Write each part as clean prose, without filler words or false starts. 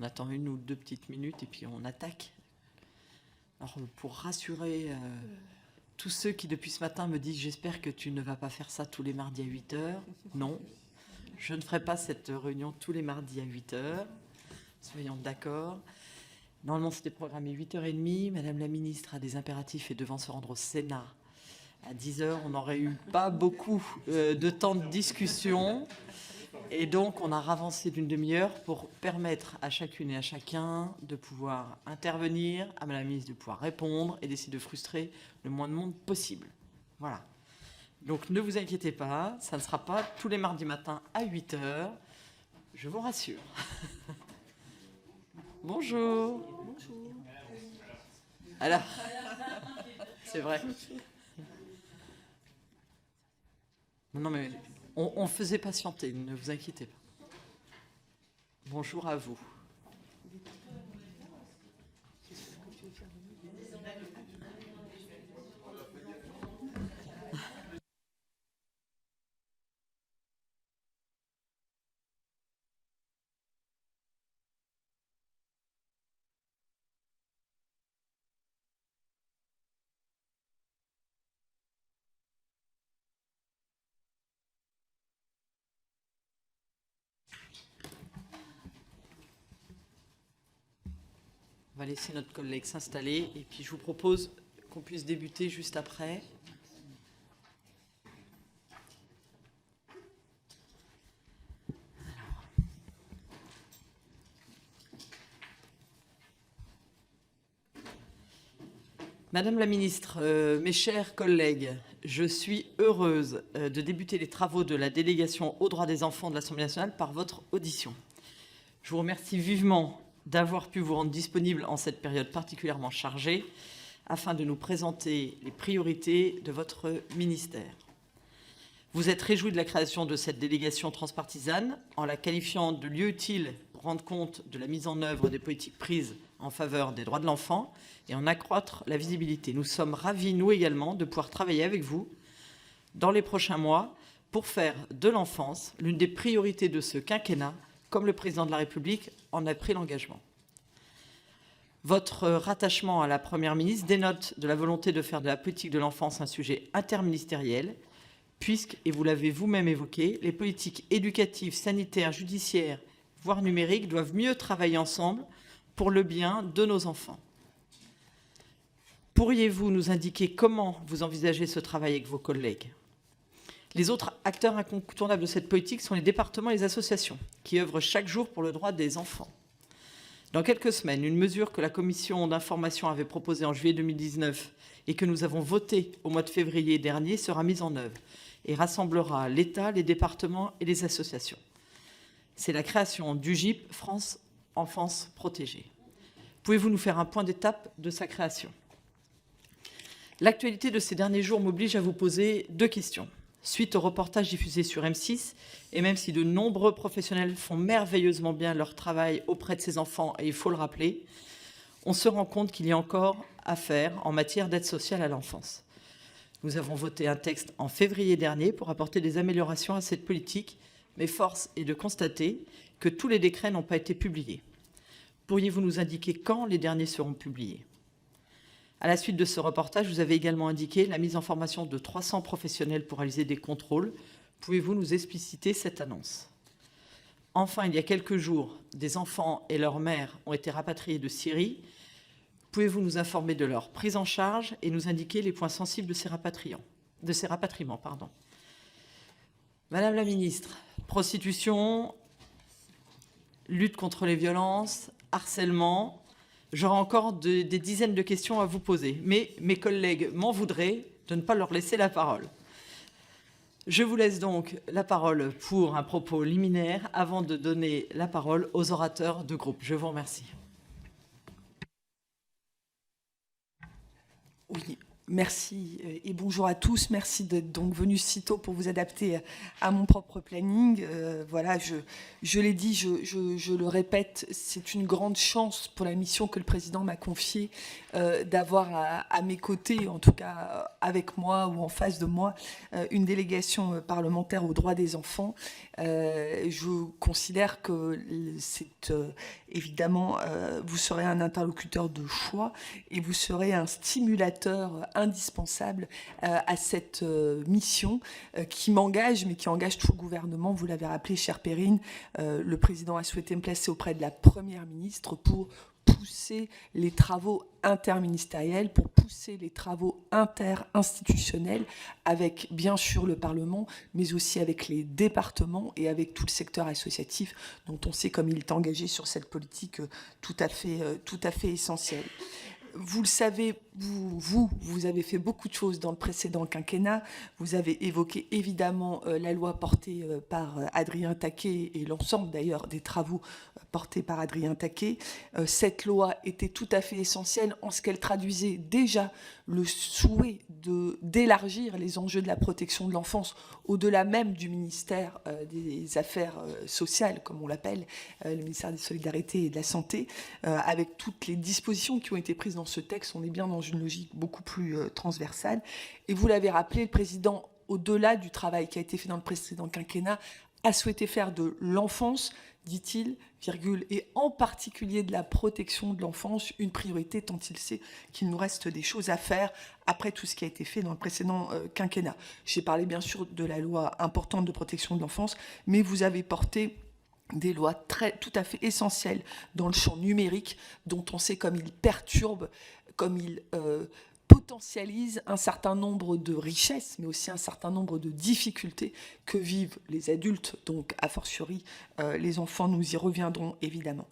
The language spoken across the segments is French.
On attend 1 ou 2 petites minutes et puis on attaque. Alors, pour rassurer tous ceux qui, depuis ce matin, me disent « J'espère que tu ne vas pas faire ça tous les mardis à 8 h », non, je ne ferai pas cette réunion tous les mardis à 8 h. Soyons d'accord. Normalement, c'était programmé 8 h 30. Madame la ministre a des impératifs et devant se rendre au Sénat à 10 h. On n'aurait eu pas beaucoup de temps de discussion. Et donc, on a ravancé d'une demi-heure pour permettre à chacune et à chacun de pouvoir intervenir, à Madame la ministre de pouvoir répondre et d'essayer de frustrer le moins de monde possible. Voilà. Donc, ne vous inquiétez pas, ça ne sera pas tous les mardis matins à 8 h. Je vous rassure. Bonjour. Bonjour. Alors, c'est vrai. Non, mais on faisait patienter, ne vous inquiétez pas. Bonjour à vous. On va laisser notre collègue s'installer et puis je vous propose qu'on puisse débuter juste après. Madame la ministre, mes chers collègues, je suis heureuse de débuter les travaux de la délégation aux droits des enfants de l'Assemblée nationale par votre audition. Je vous remercie vivement d'avoir pu vous rendre disponible en cette période particulièrement chargée afin de nous présenter les priorités de votre ministère. Vous êtes réjouis de la création de cette délégation transpartisane en la qualifiant de lieu utile pour rendre compte de la mise en œuvre des politiques prises en faveur des droits de l'enfant et en accroître la visibilité. Nous sommes ravis, nous également, de pouvoir travailler avec vous dans les prochains mois pour faire de l'enfance l'une des priorités de ce quinquennat, comme le président de la République en a pris l'engagement. Votre rattachement à la Première ministre dénote de la volonté de faire de la politique de l'enfance un sujet interministériel, puisque, et vous l'avez vous-même évoqué, les politiques éducatives, sanitaires, judiciaires, voire numériques, doivent mieux travailler ensemble pour le bien de nos enfants. Pourriez-vous nous indiquer comment vous envisagez ce travail avec vos collègues ? Les autres acteurs incontournables de cette politique sont les départements et les associations, qui œuvrent chaque jour pour le droit des enfants. Dans quelques semaines, une mesure que la commission d'information avait proposée en juillet 2019 et que nous avons votée au mois de février dernier sera mise en œuvre et rassemblera l'État, les départements et les associations. C'est la création du GIP France Enfance Protégée. Pouvez-vous nous faire un point d'étape de sa création ? L'actualité de ces derniers jours m'oblige à vous poser 2 questions. Suite au reportage diffusé sur M6, et même si de nombreux professionnels font merveilleusement bien leur travail auprès de ces enfants, et il faut le rappeler, on se rend compte qu'il y a encore à faire en matière d'aide sociale à l'enfance. Nous avons voté un texte en février dernier pour apporter des améliorations à cette politique, mais force est de constater que tous les décrets n'ont pas été publiés. Pourriez-vous nous indiquer quand les derniers seront publiés ? À la suite de ce reportage, vous avez également indiqué la mise en formation de 300 professionnels pour réaliser des contrôles. Pouvez-vous nous expliciter cette annonce ? Enfin, il y a quelques jours, des enfants et leurs mères ont été rapatriés de Syrie. Pouvez-vous nous informer de leur prise en charge et nous indiquer les points sensibles de ces rapatriements ? Madame la ministre, prostitution, lutte contre les violences, harcèlement... J'aurai encore des dizaines de questions à vous poser, mais mes collègues m'en voudraient de ne pas leur laisser la parole. Je vous laisse donc la parole pour un propos liminaire avant de donner la parole aux orateurs de groupe. Je vous remercie. Oui, Merci et bonjour à tous. Merci d'être donc venus si tôt pour vous adapter à mon propre planning. Voilà, je l'ai dit, je le répète, c'est une grande chance pour la mission que le président m'a confiée d'avoir à mes côtés, en tout cas avec moi ou en face de moi, une délégation parlementaire aux droits des enfants. Je considère que c'est évidemment, vous serez un interlocuteur de choix et vous serez un stimulateur indispensable à cette mission qui m'engage, mais qui engage tout le gouvernement. Vous l'avez rappelé, chère Perrine, le président a souhaité me placer auprès de la Première ministre pour pousser les travaux interministériels, pour pousser les travaux interinstitutionnels avec, bien sûr, le Parlement, mais aussi avec les départements et avec tout le secteur associatif, dont on sait comme il est engagé sur cette politique tout à fait essentielle. Vous le savez, vous avez fait beaucoup de choses dans le précédent quinquennat. Vous avez évoqué évidemment la loi portée par Adrien Taquet et l'ensemble d'ailleurs des travaux portés par Adrien Taquet. Cette loi était tout à fait essentielle en ce qu'elle traduisait déjà le souhait d'élargir les enjeux de la protection de l'enfance au-delà même du ministère des Affaires sociales, comme on l'appelle, le ministère des Solidarités et de la Santé, avec toutes les dispositions qui ont été prises dans ce texte. On est bien dans une logique beaucoup plus transversale. Et vous l'avez rappelé, le président, au-delà du travail qui a été fait dans le précédent quinquennat, a souhaité faire de l'enfance, dit-il, virgule, et en particulier de la protection de l'enfance, une priorité, tant il sait qu'il nous reste des choses à faire après tout ce qui a été fait dans le précédent quinquennat. J'ai parlé bien sûr de la loi importante de protection de l'enfance, mais vous avez porté des lois tout à fait essentielles dans le champ numérique, dont on sait comme il perturbe, comme il potentialise un certain nombre de richesses, mais aussi un certain nombre de difficultés que vivent les adultes, donc a fortiori les enfants, nous y reviendrons évidemment.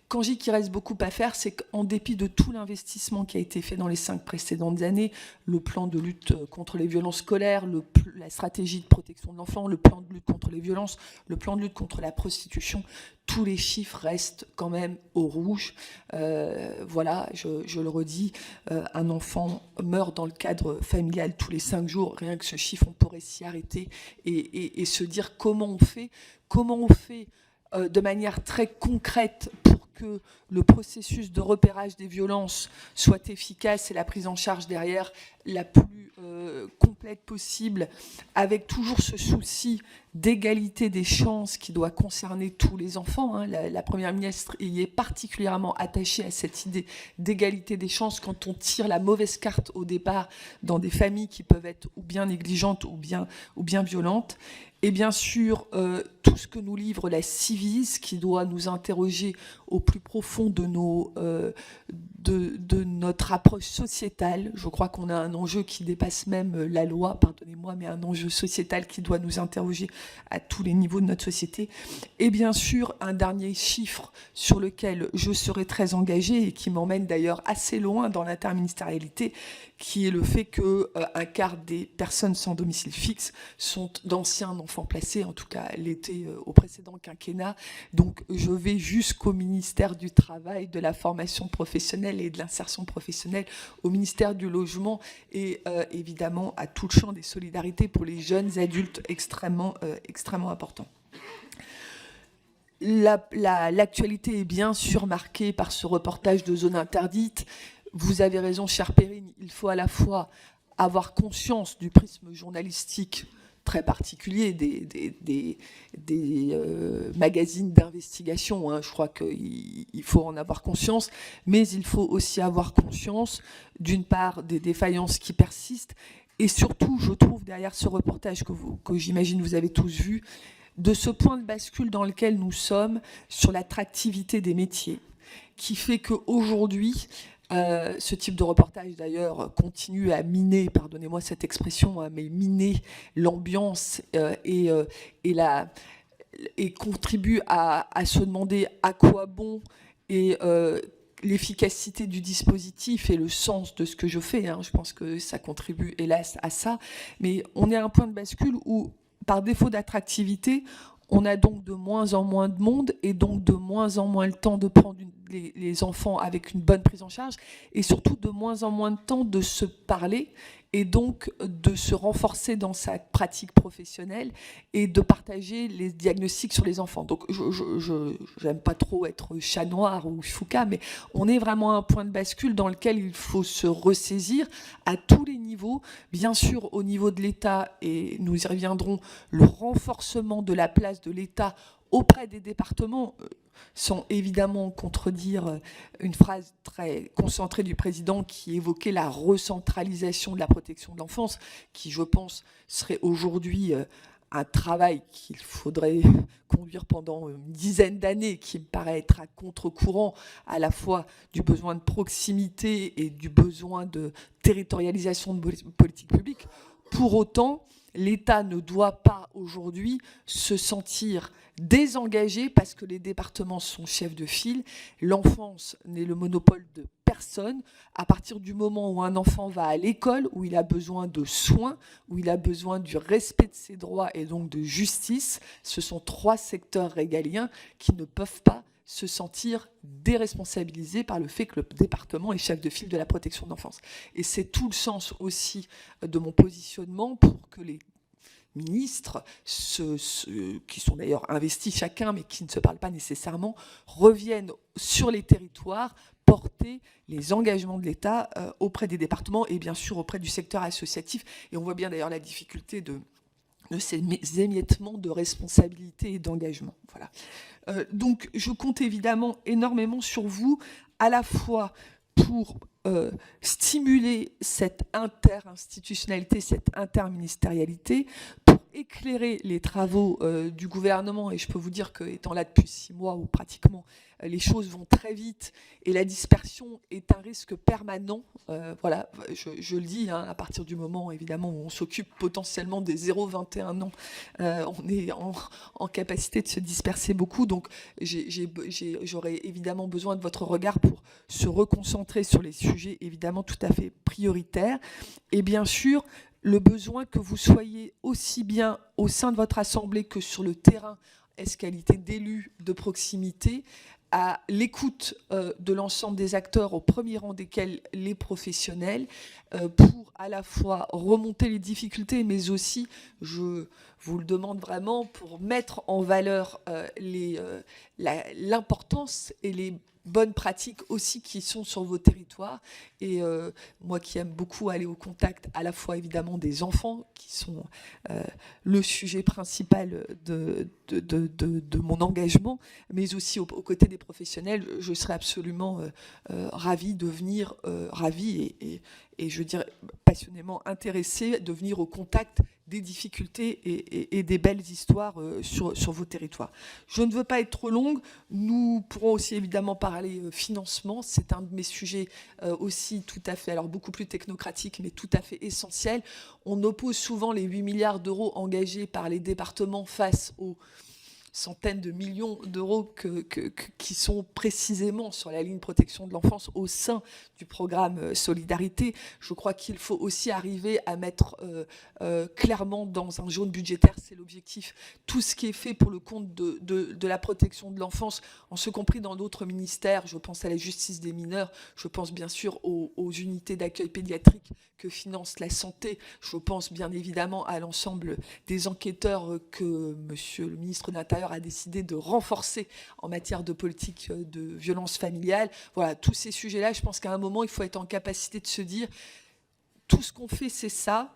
Quand je dis qu'il reste beaucoup à faire, c'est qu'en dépit de tout l'investissement qui a été fait dans les 5 précédentes années, le plan de lutte contre les violences scolaires, la stratégie de protection de l'enfant, le plan de lutte contre les violences, le plan de lutte contre la prostitution, tous les chiffres restent quand même au rouge. Voilà, je le redis, un enfant meurt dans le cadre familial tous les 5 jours. Rien que ce chiffre, on pourrait s'y arrêter et se dire comment on fait de manière très concrète pour que le processus de repérage des violences soit efficace et la prise en charge derrière la plus complète possible, avec toujours ce souci d'égalité des chances qui doit concerner tous les enfants. Hein. La Première ministre y est particulièrement attachée à cette idée d'égalité des chances quand on tire la mauvaise carte au départ dans des familles qui peuvent être ou bien négligentes ou bien violentes. Et bien sûr, tout ce que nous livre la Civis, qui doit nous interroger au plus profond de notre approche sociétale. Je crois qu'on a un enjeu qui dépasse même la loi, pardonnez-moi, mais un enjeu sociétal qui doit nous interroger à tous les niveaux de notre société. Et bien sûr, un dernier chiffre sur lequel je serai très engagée et qui m'emmène d'ailleurs assez loin dans l'interministérialité, qui est le fait qu'un quart des personnes sans domicile fixe sont d'anciens enfants placés, en tout cas l'été au précédent quinquennat. Donc je vais jusqu'au ministère du Travail, de la formation professionnelle et de l'insertion professionnelle, au ministère du Logement et évidemment à tout le champ des solidarités pour les jeunes adultes extrêmement important. L'actualité est bien sûr marquée par ce reportage de zones interdites. Vous avez raison, chère Perrine, il faut à la fois avoir conscience du prisme journalistique très particulier des magazines d'investigation. Hein. Je crois qu'il faut en avoir conscience, mais il faut aussi avoir conscience, d'une part, des défaillances qui persistent, et surtout, je trouve, derrière ce reportage que j'imagine vous avez tous vu, de ce point de bascule dans lequel nous sommes sur l'attractivité des métiers, qui fait qu'aujourd'hui, ce type de reportage, d'ailleurs, continue à miner, pardonnez-moi cette expression, hein, mais miner l'ambiance et contribue à se demander à quoi bon et l'efficacité du dispositif et le sens de ce que je fais. Hein. Je pense que ça contribue, hélas, à ça. Mais on est à un point de bascule où, par défaut d'attractivité, On a donc de moins en moins de monde et donc de moins en moins le temps de prendre les enfants avec une bonne prise en charge et surtout de moins en moins de temps de se parler et donc de se renforcer dans sa pratique professionnelle et de partager les diagnostics sur les enfants. Donc je n'aime pas trop être chat noir ou chouka, mais on est vraiment à un point de bascule dans lequel il faut se ressaisir à tous les niveaux, bien sûr au niveau de l'État, et nous y reviendrons, le renforcement de la place de l'État auprès des départements, sans évidemment contredire une phrase très concentrée du président qui évoquait la recentralisation de la protection de l'enfance, qui, je pense, serait aujourd'hui un travail qu'il faudrait conduire pendant une dizaine d'années, qui me paraît être à contre-courant à la fois du besoin de proximité et du besoin de territorialisation de politique publique. Pour autant, l'État ne doit pas aujourd'hui se sentir désengagé parce que les départements sont chefs de file. L'enfance n'est le monopole de personne. À partir du moment où un enfant va à l'école, où il a besoin de soins, où il a besoin du respect de ses droits et donc de justice, ce sont 3 secteurs régaliens qui ne peuvent pas se sentir déresponsabilisés par le fait que le département est chef de file de la protection de l'enfance. Et c'est tout le sens aussi de mon positionnement pour que les ministres, qui sont d'ailleurs investis chacun, mais qui ne se parlent pas nécessairement, reviennent sur les territoires, porter les engagements de l'État auprès des départements et bien sûr auprès du secteur associatif. Et on voit bien d'ailleurs la difficulté de ces émiettements de responsabilité et d'engagement. Voilà. Donc je compte évidemment énormément sur vous, à la fois pour stimuler cette interinstitutionnalité, cette interministérialité, pour éclairer les travaux du gouvernement. Et je peux vous dire que, étant là depuis 6 mois où pratiquement les choses vont très vite et la dispersion est un risque permanent, voilà, je le dis, hein, à partir du moment évidemment où on s'occupe potentiellement des 0-21 ans, on est en capacité de se disperser beaucoup. Donc j'aurais évidemment besoin de votre regard pour se reconcentrer sur les sujets évidemment tout à fait prioritaires. Et bien sûr, le besoin que vous soyez aussi bien au sein de votre assemblée que sur le terrain, qualité d'élus de proximité, à l'écoute de l'ensemble des acteurs, au premier rang desquels les professionnels, pour à la fois remonter les difficultés, mais aussi, je vous le demande vraiment, pour mettre en valeur l'importance et les bonnes pratiques aussi qui sont sur vos territoires. Et moi qui aime beaucoup aller au contact à la fois évidemment des enfants, qui sont le sujet principal de mon engagement, mais aussi aux côtés des professionnels, je serais absolument ravie de venir, et je dirais passionnément intéressée de venir au contact des difficultés et des belles histoires sur vos territoires. Je ne veux pas être trop longue. Nous pourrons aussi évidemment parler financement. C'est un de mes sujets aussi tout à fait, alors beaucoup plus technocratique, mais tout à fait essentiel. On oppose souvent les 8 milliards d'euros engagés par les départements face aux centaines de millions d'euros qui sont précisément sur la ligne protection de l'enfance au sein du programme Solidarité. Je crois qu'il faut aussi arriver à mettre clairement dans un jaune budgétaire, c'est l'objectif, tout ce qui est fait pour le compte de la protection de l'enfance, en ce compris dans d'autres ministères. Je pense à la justice des mineurs, je pense bien sûr aux unités d'accueil pédiatrique que finance la santé, je pense bien évidemment à l'ensemble des enquêteurs que monsieur le ministre de l'Intérieur a décidé de renforcer en matière de politique de violence familiale. Voilà, tous ces sujets-là, je pense qu'à un moment, il faut être en capacité de se dire tout ce qu'on fait, c'est ça.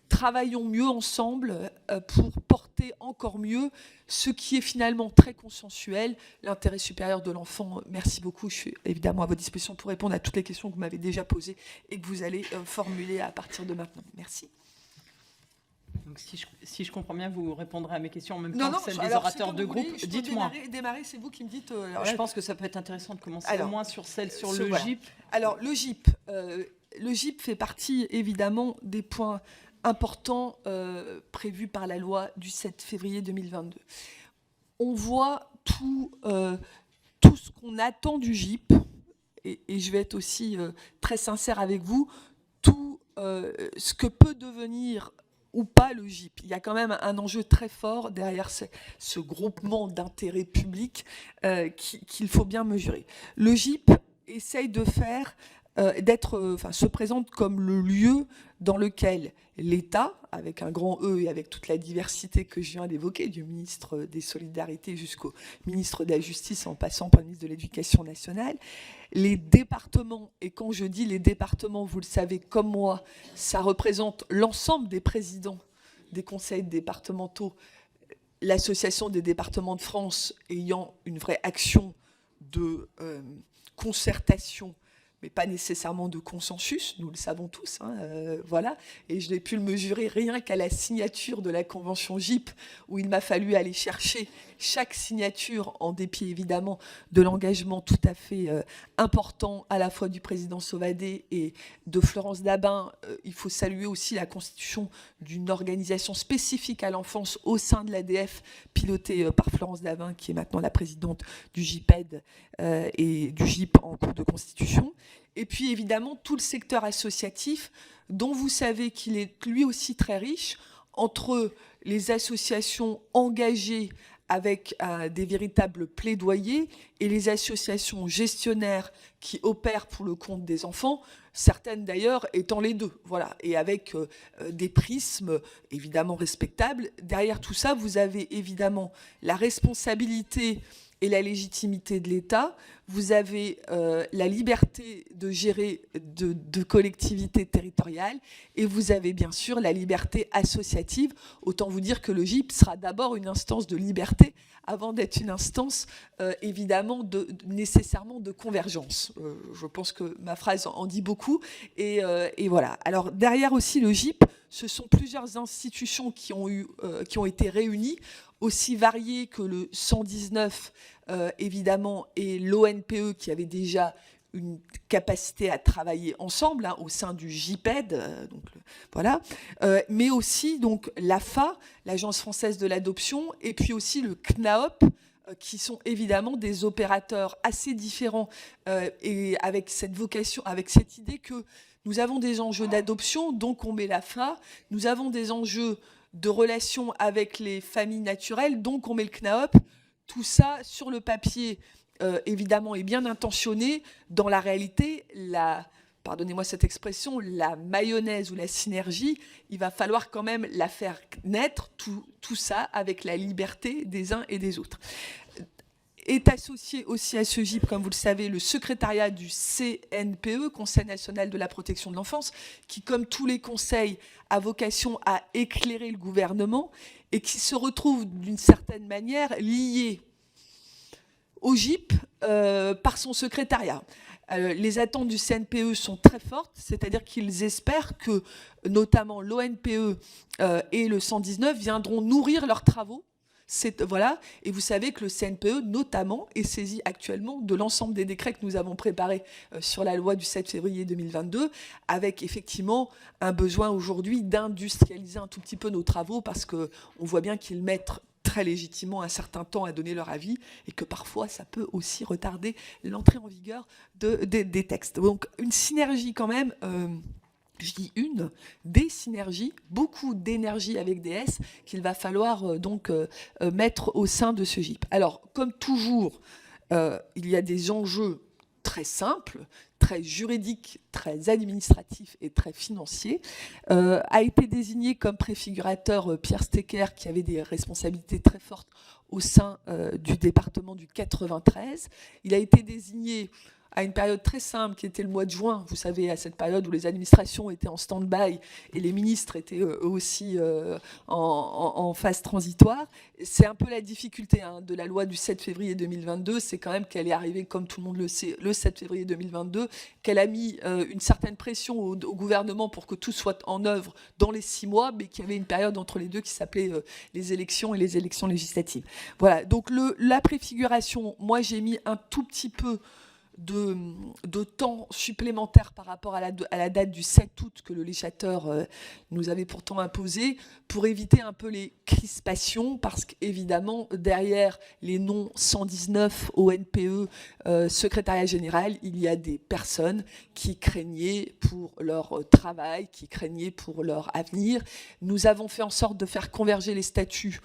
Travaillons mieux ensemble pour porter encore mieux ce qui est finalement très consensuel, l'intérêt supérieur de l'enfant. Merci beaucoup. Je suis évidemment à votre disposition pour répondre à toutes les questions que vous m'avez déjà posées et que vous allez formuler à partir de maintenant. Merci. Donc, si je comprends bien, vous répondrez à mes questions en même temps que celles des orateurs de groupe. Dites-moi. Démarrer, c'est vous qui me dites. Je pense que ça peut être intéressant de commencer au moins sur celle sur le GIP. Alors, le GIP fait partie évidemment des points importants prévus par la loi du 7 février 2022. On voit tout ce qu'on attend du GIP, et je vais être aussi très sincère avec vous, tout ce que peut devenir ou pas le GIP. Il y a quand même un enjeu très fort derrière ce groupement d'intérêts publics qu'il faut bien mesurer. Le GIP essaye de faire, se présente comme le lieu dans lequel l'État, avec un grand E et avec toute la diversité que je viens d'évoquer, du ministre des Solidarités jusqu'au ministre de la Justice en passant par le ministre de l'Éducation nationale, les départements, et quand je dis les départements, vous le savez comme moi, ça représente l'ensemble des présidents des conseils départementaux, l'Association des départements de France ayant une vraie action de concertation, mais pas nécessairement de consensus, nous le savons tous, voilà. Et je n'ai pu le mesurer rien qu'à la signature de la convention GIP, où il m'a fallu aller chercher chaque signature, en dépit évidemment de l'engagement tout à fait important, à la fois du président Sauvadet et de Florence Dabin. Il faut saluer aussi la constitution d'une organisation spécifique à l'enfance au sein de l'ADF, pilotée par Florence Dabin, qui est maintenant la présidente du GIPED et du GIP en cours de constitution. Et puis évidemment tout le secteur associatif, dont vous savez qu'il est lui aussi très riche, entre les associations engagées avec des véritables plaidoyers et les associations gestionnaires qui opèrent pour le compte des enfants, certaines d'ailleurs étant les deux, voilà, et avec des prismes évidemment respectables. Derrière tout ça, vous avez évidemment la responsabilité et la légitimité de l'État, vous avez la liberté de gérer de collectivités territoriales, et vous avez bien sûr la liberté associative. Autant vous dire que le GIP sera d'abord une instance de liberté avant d'être une instance évidemment nécessairement de convergence. Je pense que ma phrase en dit beaucoup, et voilà. Alors derrière aussi le GIP, ce sont plusieurs institutions qui ont été réunies, aussi variées que le 119, évidemment, et l'ONPE, qui avait déjà une capacité à travailler ensemble au sein du GIPED, voilà, mais aussi donc l'AFA, l'Agence française de l'adoption, et puis aussi le CNAOP, qui sont évidemment des opérateurs assez différents, et avec cette vocation, avec cette idée que nous avons des enjeux d'adoption, donc on met l'AFA, nous avons des enjeux de relations avec les familles naturelles, donc on met le CNAOP. Tout ça, sur le papier, évidemment, est bien intentionné. Dans la réalité, pardonnez-moi cette expression, la mayonnaise ou la synergie, il va falloir quand même la faire naître, tout ça, avec la liberté des uns et des autres. Est associé aussi à ce GIP, comme vous le savez, le secrétariat du CNPE, Conseil national de la protection de l'enfance, qui, comme tous les conseils, a vocation à éclairer le gouvernement et qui se retrouve d'une certaine manière lié au GIP par son secrétariat. Les attentes du CNPE sont très fortes, c'est-à-dire qu'ils espèrent que notamment l'ONPE et le 119 viendront nourrir leurs travaux. Voilà. Et vous savez que le CNPE, notamment, est saisi actuellement de l'ensemble des décrets que nous avons préparés sur la loi du 7 février 2022, avec effectivement un besoin aujourd'hui d'industrialiser un tout petit peu nos travaux, parce qu'on voit bien qu'ils mettent très légitimement un certain temps à donner leur avis, et que parfois ça peut aussi retarder l'entrée en vigueur des textes. Donc une synergie quand même... je dis des synergies, beaucoup d'énergie avec des S qu'il va falloir mettre au sein de ce GIP. Alors, comme toujours, il y a des enjeux très simples, très juridiques, très administratifs et très financiers. A été désigné comme préfigurateur Pierre Stecker, qui avait des responsabilités très fortes au sein du département du 93. Il a été désigné à une période très simple qui était le mois de juin, vous savez, à cette période où les administrations étaient en stand-by et les ministres étaient eux aussi en phase transitoire. C'est un peu la difficulté de la loi du 7 février 2022, c'est quand même qu'elle est arrivée, comme tout le monde le sait, le 7 février 2022, qu'elle a mis une certaine pression au gouvernement pour que tout soit en œuvre dans les 6 mois, mais qu'il y avait une période entre les deux qui s'appelait les élections et les élections législatives. Voilà, donc la préfiguration, moi j'ai mis un tout petit peu de temps supplémentaire par rapport à la date du 7 août que le législateur nous avait pourtant imposé, pour éviter un peu les crispations, parce qu'évidemment, derrière les noms 119 ONPE, secrétariat général, il y a des personnes qui craignaient pour leur travail, qui craignaient pour leur avenir. Nous avons fait en sorte de faire converger les statuts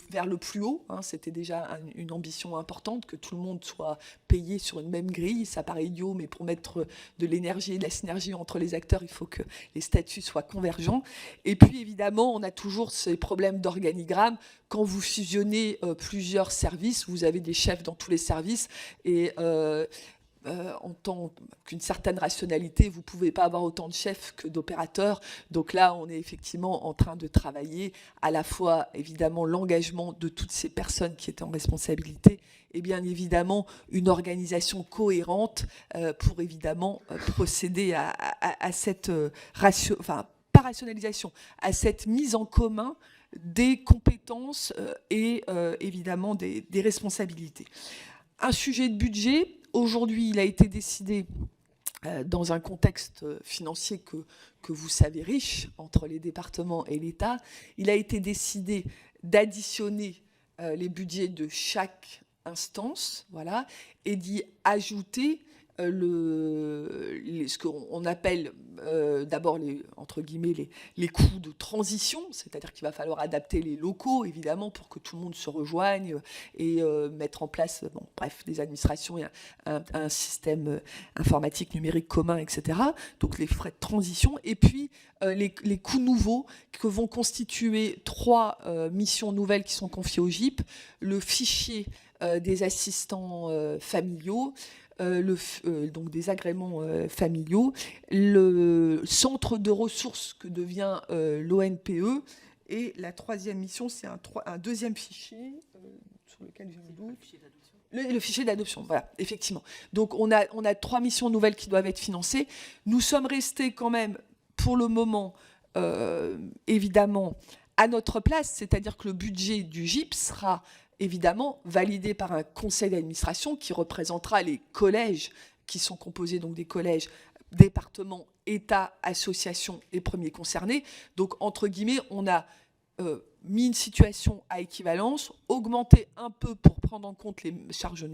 vers le plus haut, hein, c'était déjà une ambition importante, que tout le monde soit payé sur une même grille. Ça paraît idiot, mais pour mettre de l'énergie et de la synergie entre les acteurs, il faut que les statuts soient convergents. Et puis évidemment, on a toujours ces problèmes d'organigramme. Quand vous fusionnez plusieurs services, vous avez des chefs dans tous les services, et en tant qu'une certaine rationalité, vous ne pouvez pas avoir autant de chefs que d'opérateurs. Donc là, on est effectivement en train de travailler à la fois, évidemment, l'engagement de toutes ces personnes qui étaient en responsabilité et bien évidemment une organisation cohérente pour évidemment procéder à cette pas rationalisation, à cette mise en commun des compétences et évidemment des responsabilités. Un sujet de budget. Aujourd'hui, il a été décidé, dans un contexte financier que vous savez riche, entre les départements et l'État, il a été décidé d'additionner les budgets de chaque instance, voilà, et d'y ajouter ce qu'on appelle d'abord entre guillemets les coûts de transition, c'est-à-dire qu'il va falloir adapter les locaux évidemment pour que tout le monde se rejoigne et mettre en place des administrations et un système informatique numérique commun, etc. Donc les frais de transition et puis les coûts nouveaux que vont constituer 3 missions nouvelles qui sont confiées au GIP, le fichier des assistants familiaux, donc des agréments familiaux, le centre de ressources que devient l'ONPE, et la 3e mission, c'est un deuxième fichier sur lequel j'ai un doute. Le fichier d'adoption, voilà, effectivement. Donc on a 3 missions nouvelles qui doivent être financées. Nous sommes restés quand même, pour le moment, évidemment, à notre place, c'est-à-dire que le budget du GIP sera évidemment validé par un conseil d'administration qui représentera les collèges qui sont composés donc des collèges, départements, État, associations et premiers concernés. Donc, entre guillemets, on a mis une situation à équivalence, augmenté un peu pour prendre en compte les charges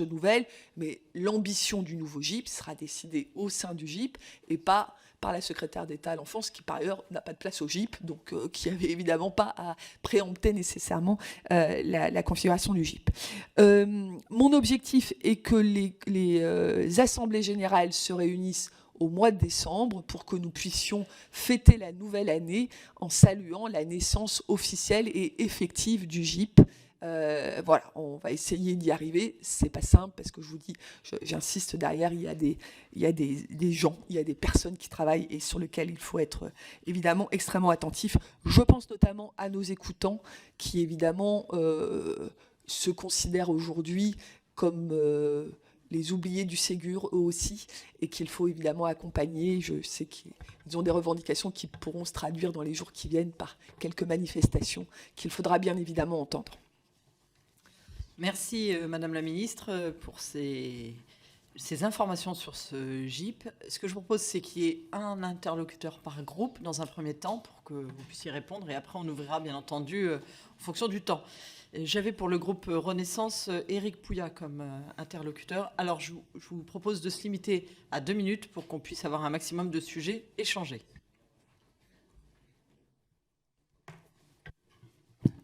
nouvelles, mais l'ambition du nouveau GIP sera décidée au sein du GIP et pas par la secrétaire d'État à l'enfance, qui par ailleurs n'a pas de place au GIP, donc qui n'avait évidemment pas à préempter nécessairement la configuration du GIP. Mon objectif est que les assemblées générales se réunissent au mois de décembre pour que nous puissions fêter la nouvelle année en saluant la naissance officielle et effective du GIP. Voilà, on va essayer d'y arriver. C'est pas simple parce que je vous dis, j'insiste, derrière, il y a des gens, il y a des personnes qui travaillent et sur lesquelles il faut être évidemment extrêmement attentif. Je pense notamment à nos écoutants qui évidemment se considèrent aujourd'hui comme les oubliés du Ségur, eux aussi, et qu'il faut évidemment accompagner. Je sais qu'ils ont des revendications qui pourront se traduire dans les jours qui viennent par quelques manifestations qu'il faudra bien évidemment entendre. Merci Madame la Ministre pour ces informations sur ce GIP. Ce que je propose, c'est qu'il y ait un interlocuteur par groupe dans un premier temps pour que vous puissiez répondre et après on ouvrira bien entendu en fonction du temps. J'avais pour le groupe Renaissance Éric Pouillat comme interlocuteur. Alors je vous propose de se limiter à 2 minutes pour qu'on puisse avoir un maximum de sujets échangés.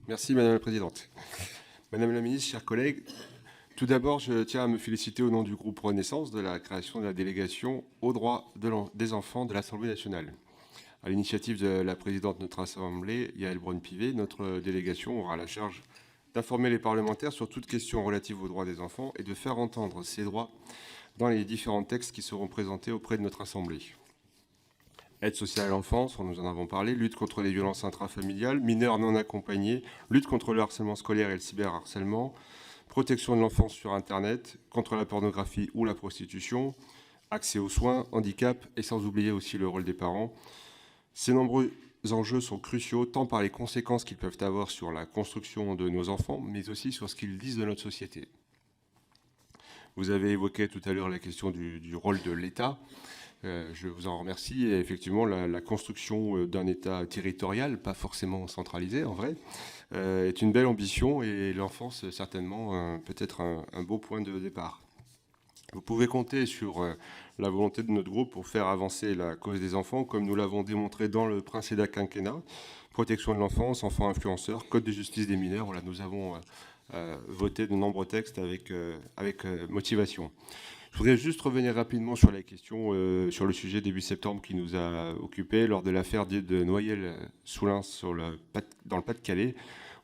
Merci Madame la Présidente. Madame la Ministre, chers collègues, tout d'abord, je tiens à me féliciter au nom du groupe Renaissance de la création de la délégation aux droits des enfants de l'Assemblée nationale. À l'initiative de la présidente de notre Assemblée, Yaël Braun-Pivet, notre délégation aura la charge d'informer les parlementaires sur toute question relative aux droits des enfants et de faire entendre ces droits dans les différents textes qui seront présentés auprès de notre Assemblée. Aide sociale à l'enfance, nous en avons parlé, lutte contre les violences intrafamiliales, mineurs non accompagnés, lutte contre le harcèlement scolaire et le cyberharcèlement, protection de l'enfance sur Internet, contre la pornographie ou la prostitution, accès aux soins, handicap et sans oublier aussi le rôle des parents. Ces nombreux enjeux sont cruciaux tant par les conséquences qu'ils peuvent avoir sur la construction de nos enfants, mais aussi sur ce qu'ils disent de notre société. Vous avez évoqué tout à l'heure la question du rôle de l'État. Je vous en remercie. Et effectivement, la construction d'un État territorial, pas forcément centralisé en vrai, est une belle ambition et l'enfance, certainement, peut-être un beau point de départ. Vous pouvez compter sur la volonté de notre groupe pour faire avancer la cause des enfants, comme nous l'avons démontré dans le précédent quinquennat. Protection de l'enfance, enfants influenceurs, code de justice des mineurs. Voilà, nous avons voté de nombreux textes avec motivation. Je voudrais juste revenir rapidement sur la question, sur le sujet début septembre qui nous a occupés lors de l'affaire dite de Noyelles-Soulins dans le Pas-de-Calais,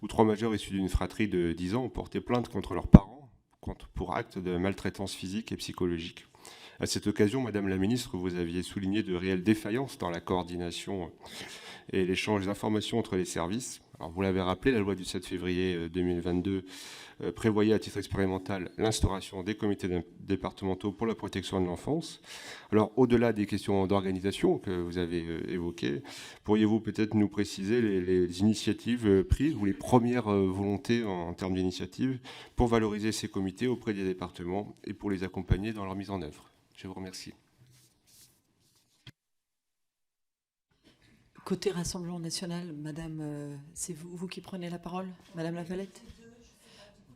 où 3 majeurs issus d'une fratrie de 10 ans ont porté plainte contre leurs parents pour actes de maltraitance physique et psychologique. À cette occasion, Madame la Ministre, vous aviez souligné de réelles défaillances dans la coordination et l'échange d'informations entre les services. Alors, vous l'avez rappelé, la loi du 7 février 2022 prévoyait à titre expérimental l'instauration des comités départementaux pour la protection de l'enfance. Alors, au-delà des questions d'organisation que vous avez évoquées, pourriez-vous peut-être nous préciser les initiatives prises ou les premières volontés en termes d'initiatives pour valoriser ces comités auprès des départements et pour les accompagner dans leur mise en œuvre? Je vous remercie. Côté Rassemblement national, Madame, c'est vous qui prenez la parole, Madame Lavalette?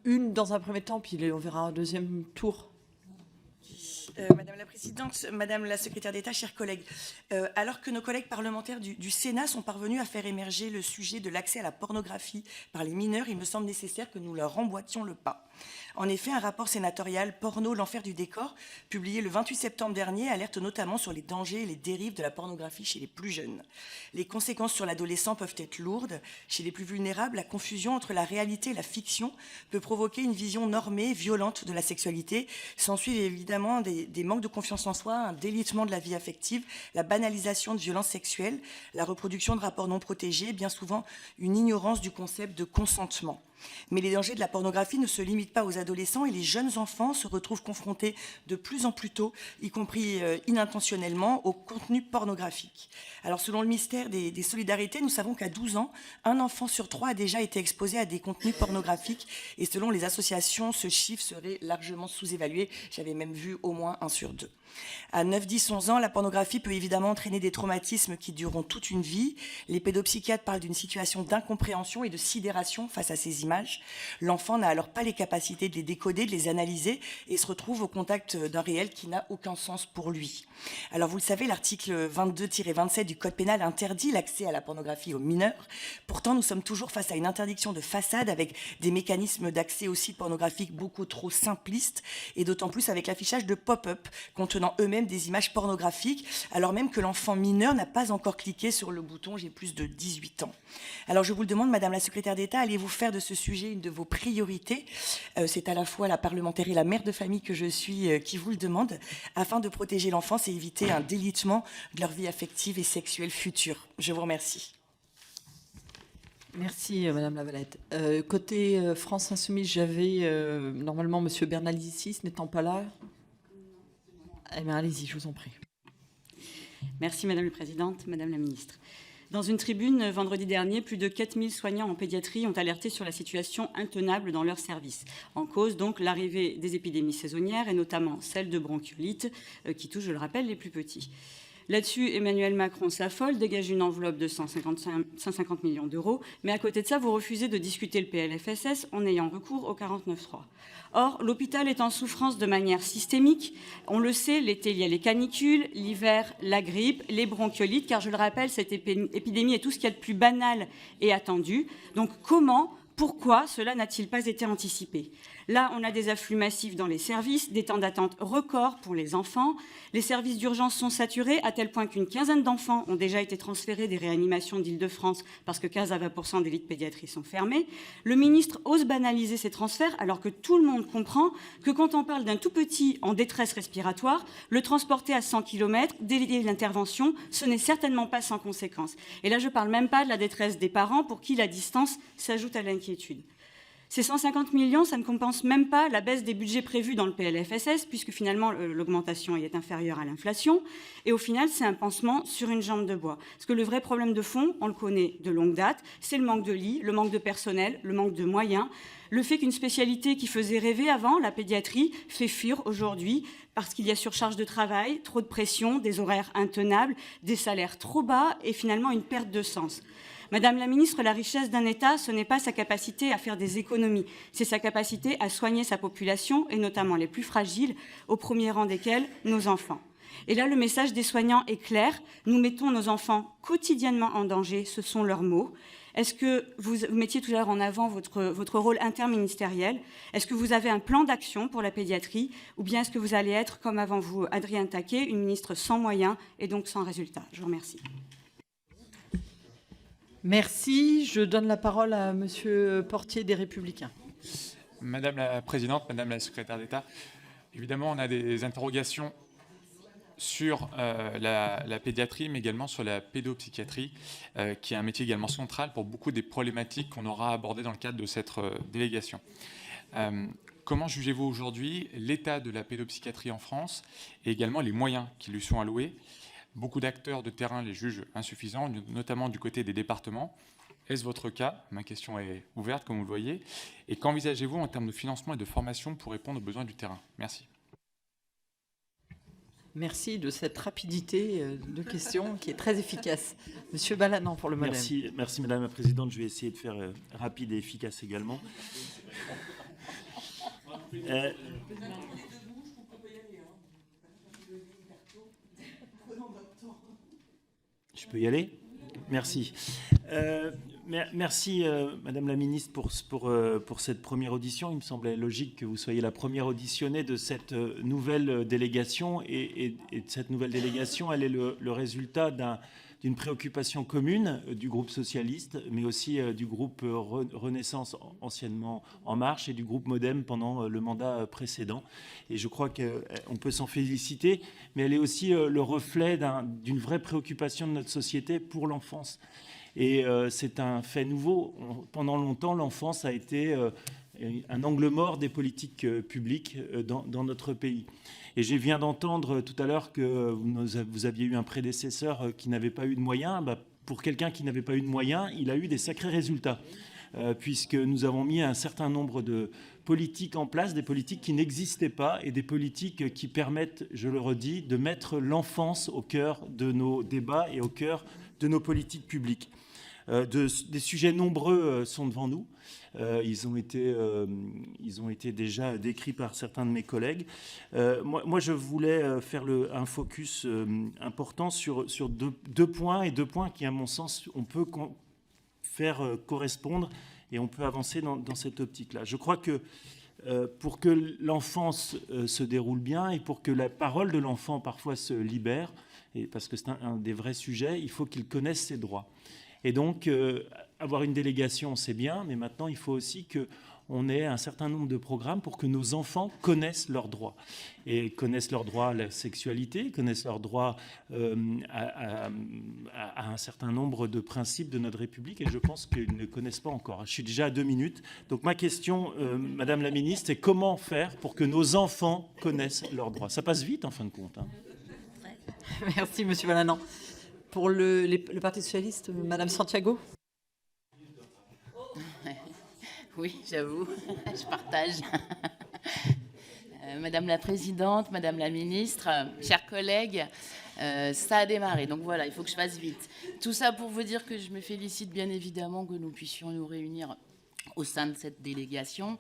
Une dans un premier temps, puis on verra un deuxième tour. Madame la Présidente, Madame la Secrétaire d'État, chers collègues, alors que nos collègues parlementaires du Sénat sont parvenus à faire émerger le sujet de l'accès à la pornographie par les mineurs, il me semble nécessaire que nous leur emboîtions le pas. En effet, un rapport sénatorial Porno, l'enfer du décor, publié le 28 septembre dernier, alerte notamment sur les dangers et les dérives de la pornographie chez les plus jeunes. Les conséquences sur l'adolescent peuvent être lourdes. Chez les plus vulnérables, la confusion entre la réalité et la fiction peut provoquer une vision normée, violente de la sexualité. S'ensuit évidemment des manques de confiance en soi, un délitement de la vie affective, la banalisation de violences sexuelles, la reproduction de rapports non protégés, bien souvent une ignorance du concept de consentement. Mais les dangers de la pornographie ne se limitent pas aux adolescents et les jeunes enfants se retrouvent confrontés de plus en plus tôt, y compris inintentionnellement, au contenu pornographique. Alors selon le ministère des Solidarités, nous savons qu'à 12 ans, un enfant sur 3 a déjà été exposé à des contenus pornographiques et selon les associations, ce chiffre serait largement sous-évalué. J'avais même vu au moins 1 sur 2. À 9, 10, 11 ans, la pornographie peut évidemment entraîner des traumatismes qui dureront toute une vie. Les pédopsychiatres parlent d'une situation d'incompréhension et de sidération face à ces images. L'enfant n'a alors pas les capacités de les décoder, de les analyser et se retrouve au contact d'un réel qui n'a aucun sens pour lui. Alors vous le savez, l'article 22-27 du Code pénal interdit l'accès à la pornographie aux mineurs. Pourtant, nous sommes toujours face à une interdiction de façade avec des mécanismes d'accès aux sites pornographiques beaucoup trop simplistes et d'autant plus avec l'affichage de pop-up contenant eux-mêmes des images pornographiques, alors même que l'enfant mineur n'a pas encore cliqué sur le bouton « J'ai plus de 18 ans ». Alors je vous le demande, Madame la Secrétaire d'État, allez-vous faire de ce sujet une de vos priorités? C'est à la fois la parlementaire et la mère de famille que je suis qui vous le demande, afin de protéger l'enfance et éviter un délitement de leur vie affective et sexuelle future. Je vous remercie. Merci, Madame Lavalette. Côté France Insoumise, j'avais normalement Monsieur Bernalicis n'étant pas là. Eh bien, allez-y, je vous en prie. Merci Madame la Présidente, Madame la Ministre. Dans une tribune, vendredi dernier, plus de 4000 soignants en pédiatrie ont alerté sur la situation intenable dans leur service. En cause, donc, l'arrivée des épidémies saisonnières et notamment celle de bronchiolite qui touche, je le rappelle, les plus petits. Là-dessus, Emmanuel Macron s'affole, dégage une enveloppe de 150 millions d'euros, mais à côté de ça, vous refusez de discuter le PLFSS en ayant recours au 49.3. Or, l'hôpital est en souffrance de manière systémique. On le sait, l'été, il y a les canicules, l'hiver, la grippe, les bronchiolites, car je le rappelle, cette épidémie est tout ce qu'il y a de plus banal et attendu. Donc, pourquoi cela n'a-t-il pas été anticipé? Là, on a des afflux massifs dans les services, des temps d'attente records pour les enfants. Les services d'urgence sont saturés à tel point qu'une quinzaine d'enfants ont déjà été transférés des réanimations d'Île-de-France parce que 15 à 20% des lits de pédiatrie sont fermés. Le ministre ose banaliser ces transferts alors que tout le monde comprend que quand on parle d'un tout petit en détresse respiratoire, le transporter à 100 km, déléguer l'intervention, ce n'est certainement pas sans conséquence. Et là, je ne parle même pas de la détresse des parents pour qui la distance s'ajoute à l'inquiétude. Ces 150 millions, ça ne compense même pas la baisse des budgets prévus dans le PLFSS, puisque finalement l'augmentation est inférieure à l'inflation. Et au final, c'est un pansement sur une jambe de bois. Parce que le vrai problème de fond, on le connaît de longue date, c'est le manque de lits, le manque de personnel, le manque de moyens, le fait qu'une spécialité qui faisait rêver avant, la pédiatrie, fait fuir aujourd'hui parce qu'il y a surcharge de travail, trop de pression, des horaires intenables, des salaires trop bas et finalement une perte de sens. Madame la ministre, la richesse d'un État, ce n'est pas sa capacité à faire des économies, c'est sa capacité à soigner sa population, et notamment les plus fragiles, au premier rang desquels nos enfants. Et là, le message des soignants est clair, nous mettons nos enfants quotidiennement en danger, ce sont leurs mots. Est-ce que vous mettiez tout à l'heure en avant votre rôle interministériel? Est-ce que vous avez un plan d'action pour la pédiatrie? Ou bien est-ce que vous allez être, comme avant vous, Adrien Taquet, une ministre sans moyens et donc sans résultats? Je vous remercie. Merci. Je donne la parole à Monsieur Portier des Républicains. Madame la Présidente, Madame la Secrétaire d'État, évidemment, on a des interrogations sur la pédiatrie, mais également sur la pédopsychiatrie, qui est un métier également central pour beaucoup des problématiques qu'on aura abordées dans le cadre de cette délégation. Comment jugez-vous aujourd'hui l'état de la pédopsychiatrie en France et également les moyens qui lui sont alloués? Beaucoup d'acteurs de terrain les jugent insuffisants, notamment du côté des départements. Est-ce votre cas? Ma question est ouverte, comme vous le voyez. Et qu'envisagez-vous en termes de financement et de formation pour répondre aux besoins du terrain? Merci. Merci de cette rapidité de questions qui est très efficace. Monsieur Balanant pour le Modem. Merci Madame la Présidente. Je vais essayer de faire rapide et efficace également. Je peux y aller? Merci. Merci Madame la Ministre pour cette première audition. Il me semblait logique que vous soyez la première auditionnée de cette nouvelle délégation et cette nouvelle délégation, elle est le résultat d'une préoccupation commune du groupe socialiste, mais aussi du groupe Renaissance, anciennement En Marche, et du groupe Modem pendant le mandat précédent. Et je crois qu'on peut s'en féliciter, mais elle est aussi le reflet d'une vraie préoccupation de notre société pour l'enfance. Et c'est un fait nouveau. Pendant longtemps, l'enfance a été un angle mort des politiques publiques dans notre pays. Et je viens d'entendre tout à l'heure que vous aviez eu un prédécesseur qui n'avait pas eu de moyens. Pour quelqu'un qui n'avait pas eu de moyens, il a eu des sacrés résultats, puisque nous avons mis un certain nombre de politiques en place, des politiques qui n'existaient pas et des politiques qui permettent, je le redis, de mettre l'enfance au cœur de nos débats et au cœur de nos politiques publiques. Des sujets nombreux sont devant nous. Ils ont été déjà décrits par certains de mes collègues. Moi, je voulais faire un focus important sur deux points, et deux points qui, à mon sens, on peut faire correspondre et on peut avancer dans cette optique-là. Je crois que pour que l'enfance se déroule bien et pour que la parole de l'enfant parfois se libère, et parce que c'est un des vrais sujets, il faut qu'il connaisse ses droits. Et donc, avoir une délégation, c'est bien, mais maintenant, il faut aussi qu'on ait un certain nombre de programmes pour que nos enfants connaissent leurs droits. Et connaissent leurs droits à la sexualité, connaissent leurs droits à un certain nombre de principes de notre République, et je pense qu'ils ne connaissent pas encore. Je suis déjà à 2 minutes. Donc, ma question, Madame la Ministre, c'est comment faire pour que nos enfants connaissent leurs droits? Ça passe vite, en fin de compte, hein. Merci, Monsieur Balanant. Pour le Parti socialiste, Madame Santiago. Oui, j'avoue, je partage. Madame la Présidente, Madame la Ministre, chers collègues, ça a démarré, donc voilà, il faut que je fasse vite. Tout ça pour vous dire que je me félicite bien évidemment que nous puissions nous réunir au sein de cette délégation,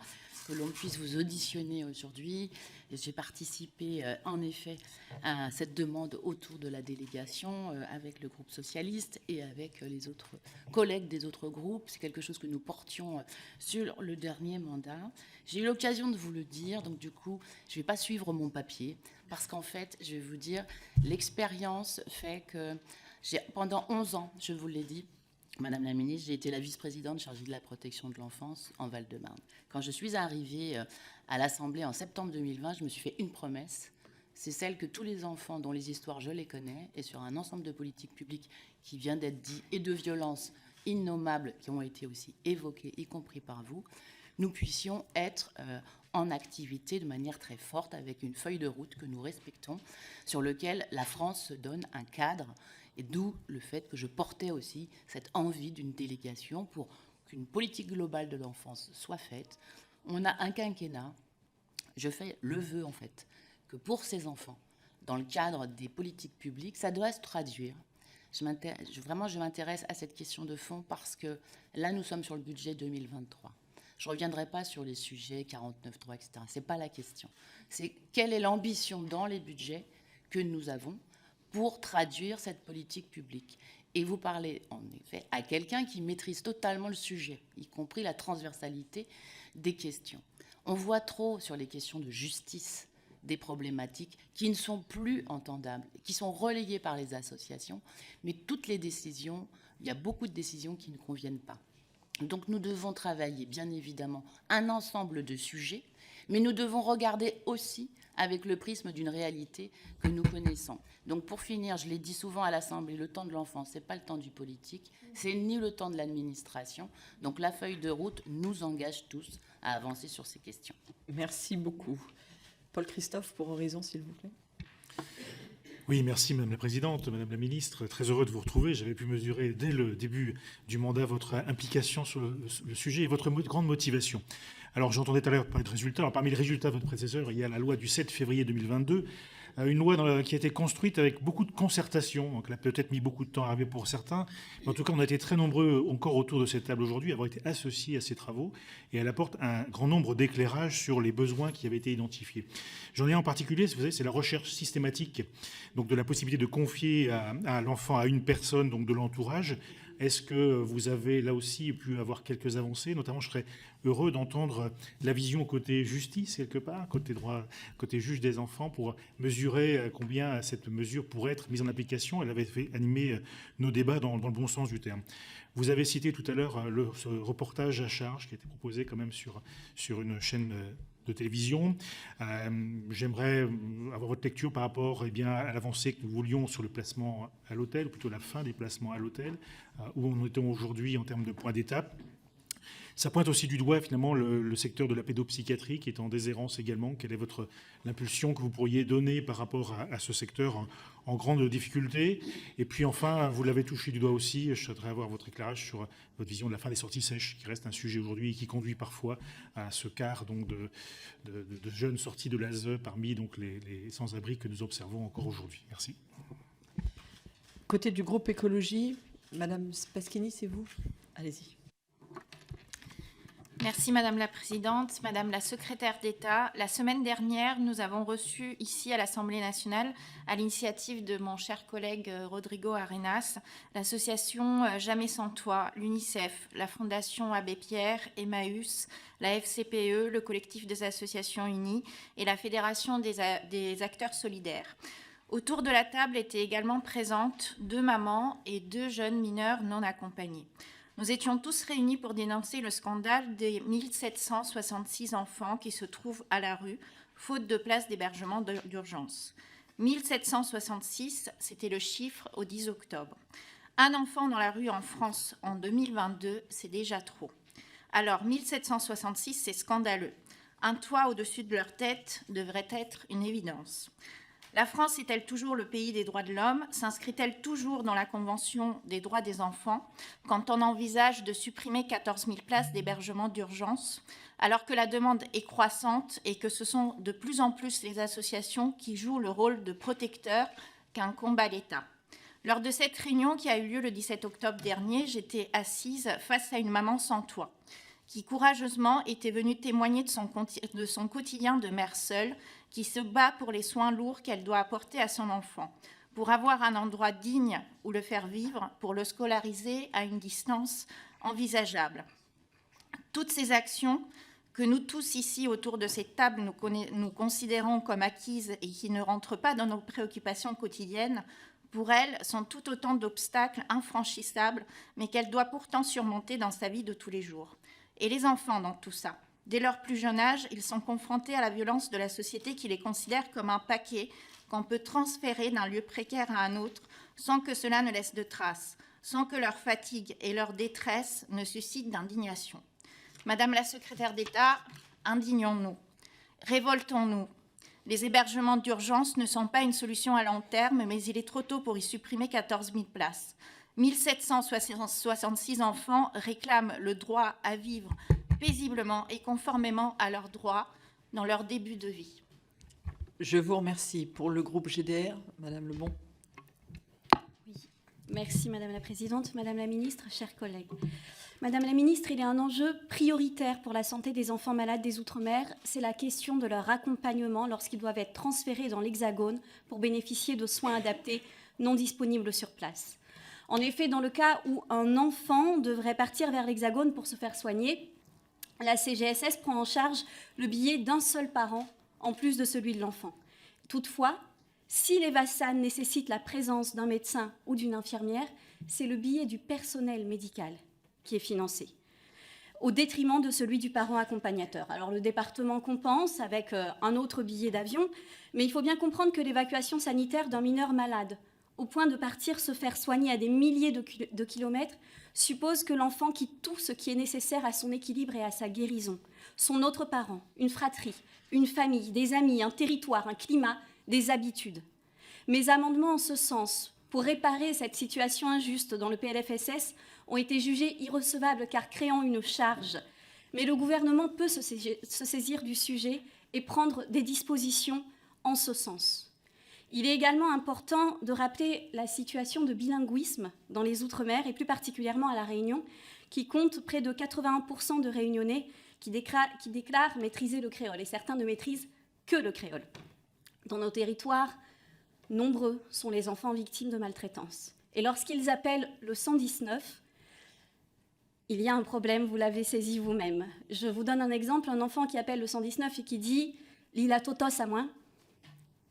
que l'on puisse vous auditionner aujourd'hui. J'ai participé en effet à cette demande autour de la délégation avec le groupe socialiste et avec les autres collègues des autres groupes. C'est quelque chose que nous portions sur le dernier mandat. J'ai eu l'occasion de vous le dire, donc du coup, je ne vais pas suivre mon papier parce qu'en fait, je vais vous dire, l'expérience fait que pendant 11 ans, je vous l'ai dit, Madame la Ministre, j'ai été la vice-présidente chargée de la protection de l'enfance en Val-de-Marne. Quand je suis arrivée à l'Assemblée en septembre 2020, je me suis fait une promesse. C'est celle que tous les enfants dont les histoires je les connais, et sur un ensemble de politiques publiques qui vient d'être dit, et de violences innommables qui ont été aussi évoquées, y compris par vous, nous puissions être en activité de manière très forte avec une feuille de route que nous respectons, sur lequel la France se donne un cadre, et d'où le fait que je portais aussi cette envie d'une délégation pour qu'une politique globale de l'enfance soit faite. On a un quinquennat, je fais le vœu en fait, que pour ces enfants, dans le cadre des politiques publiques, ça doit se traduire. Je m'intéresse à cette question de fond parce que là, nous sommes sur le budget 2023. Je ne reviendrai pas sur les sujets 49.3, etc. Ce n'est pas la question. C'est quelle est l'ambition dans les budgets que nous avons pour traduire cette politique publique. Et vous parlez, en effet, à quelqu'un qui maîtrise totalement le sujet, y compris la transversalité des questions. On voit trop sur les questions de justice des problématiques qui ne sont plus entendables, qui sont relayées par les associations, mais toutes les décisions, il y a beaucoup de décisions qui ne conviennent pas. Donc nous devons travailler, bien évidemment, un ensemble de sujets, mais nous devons regarder aussi avec le prisme d'une réalité que nous connaissons. Donc pour finir, je l'ai dit souvent à l'Assemblée, le temps de l'enfant, ce n'est pas le temps du politique, c'est ni le temps de l'administration. Donc la feuille de route nous engage tous à avancer sur ces questions. Merci beaucoup. Paul Christophe, pour Horizon, s'il vous plaît. Oui, merci Madame la Présidente, Madame la Ministre. Très heureux de vous retrouver. J'avais pu mesurer dès le début du mandat votre implication sur le sujet et votre grande motivation. Alors j'entendais tout à l'heure parler de résultats. Alors, parmi les résultats de votre prédécesseur, il y a la loi du 7 février 2022, une loi qui a été construite avec beaucoup de concertation. Donc elle a peut-être mis beaucoup de temps à arriver pour certains. Mais en tout cas, on a été très nombreux encore autour de cette table aujourd'hui à avoir été associés à ces travaux. Et elle apporte un grand nombre d'éclairages sur les besoins qui avaient été identifiés. J'en ai en particulier, vous savez, c'est la recherche systématique donc de la possibilité de confier à l'enfant, à une personne donc de l'entourage. Est-ce que vous avez là aussi pu avoir quelques avancées? Notamment, je serais heureux d'entendre la vision côté justice, quelque part, côté droit, côté juge des enfants, pour mesurer combien cette mesure pourrait être mise en application. Elle avait fait animer nos débats dans le bon sens du terme. Vous avez cité tout à l'heure ce reportage à charge qui a été proposé quand même sur une chaîne de télévision. J'aimerais avoir votre lecture par rapport à l'avancée que nous voulions sur le placement à l'hôtel, ou plutôt la fin des placements à l'hôtel, où on est aujourd'hui en termes de points d'étape. Ça pointe aussi du doigt finalement le secteur de la pédopsychiatrie qui est en déshérence également. Quelle est l'impulsion que vous pourriez donner par rapport à ce secteur en grande difficulté? Et puis enfin, vous l'avez touché du doigt aussi, je souhaiterais avoir votre éclairage sur votre vision de la fin des sorties sèches, qui reste un sujet aujourd'hui et qui conduit parfois à ce quart donc, de jeunes sortis de l'ASE parmi donc, les sans-abri que nous observons encore aujourd'hui. Merci. Côté du groupe écologie, Madame Pasquini, c'est vous? Allez-y. Merci Madame la Présidente, Madame la Secrétaire d'État. La semaine dernière, nous avons reçu ici à l'Assemblée nationale, à l'initiative de mon cher collègue Rodrigo Arenas, l'association Jamais sans toi, l'UNICEF, la Fondation Abbé Pierre, Emmaüs, la FCPE, le collectif des associations unies et la Fédération des acteurs solidaires. Autour de la table étaient également présentes 2 mamans et 2 jeunes mineurs non accompagnés. Nous étions tous réunis pour dénoncer le scandale des 1766 enfants qui se trouvent à la rue, faute de place d'hébergement d'urgence. 1766, c'était le chiffre au 10 octobre. Un enfant dans la rue en France en 2022, c'est déjà trop. Alors, 1766, c'est scandaleux. Un toit au-dessus de leur tête devrait être une évidence. La France est-elle toujours le pays des droits de l'homme? S'inscrit-elle toujours dans la Convention des droits des enfants quand on envisage de supprimer 14 000 places d'hébergement d'urgence, alors que la demande est croissante et que ce sont de plus en plus les associations qui jouent le rôle de protecteurs qu'incombe à l'État? Lors de cette réunion qui a eu lieu le 17 octobre dernier, j'étais assise face à une maman sans toit qui courageusement était venue témoigner de son quotidien de mère seule, qui se bat pour les soins lourds qu'elle doit apporter à son enfant, pour avoir un endroit digne où le faire vivre, pour le scolariser à une distance envisageable. Toutes ces actions que nous tous ici autour de cette table nous considérons comme acquises et qui ne rentrent pas dans nos préoccupations quotidiennes, pour elle, sont tout autant d'obstacles infranchissables, mais qu'elle doit pourtant surmonter dans sa vie de tous les jours. Et les enfants dans tout ça. Dès leur plus jeune âge, ils sont confrontés à la violence de la société qui les considère comme un paquet qu'on peut transférer d'un lieu précaire à un autre sans que cela ne laisse de traces, sans que leur fatigue et leur détresse ne suscitent d'indignation. Madame la secrétaire d'État, indignons-nous, révoltons-nous. Les hébergements d'urgence ne sont pas une solution à long terme, mais il est trop tôt pour y supprimer 14 000 places. 1766 enfants réclament le droit à vivre paisiblement et conformément à leurs droits dans leur début de vie. Je vous remercie. Pour le groupe GDR, Madame Lebon. Merci Madame la Présidente, Madame la Ministre, chers collègues. Madame la Ministre, il y a un enjeu prioritaire pour la santé des enfants malades des Outre-mer, c'est la question de leur accompagnement lorsqu'ils doivent être transférés dans l'Hexagone pour bénéficier de soins adaptés non disponibles sur place. En effet, dans le cas où un enfant devrait partir vers l'Hexagone pour se faire soigner, la CGSS prend en charge le billet d'un seul parent en plus de celui de l'enfant. Toutefois, si les VASAN nécessitent la présence d'un médecin ou d'une infirmière, c'est le billet du personnel médical qui est financé, au détriment de celui du parent accompagnateur. Alors le département compense avec un autre billet d'avion, mais il faut bien comprendre que l'évacuation sanitaire d'un mineur malade, au point de partir se faire soigner à des milliers de kilomètres, suppose que l'enfant quitte tout ce qui est nécessaire à son équilibre et à sa guérison. Son autre parent, une fratrie, une famille, des amis, un territoire, un climat, des habitudes. Mes amendements en ce sens, pour réparer cette situation injuste dans le PLFSS, ont été jugés irrecevables car créant une charge. Mais le gouvernement peut se saisir du sujet et prendre des dispositions en ce sens. Il est également important de rappeler la situation de bilinguisme dans les Outre-mer et plus particulièrement à La Réunion, qui compte près de 81% de Réunionnais qui déclarent maîtriser le créole et certains ne maîtrisent que le créole. Dans nos territoires, nombreux sont les enfants victimes de maltraitance. Et lorsqu'ils appellent le 119, il y a un problème, vous l'avez saisi vous-même. Je vous donne un exemple, un enfant qui appelle le 119 et qui dit « Lila totos à moi ».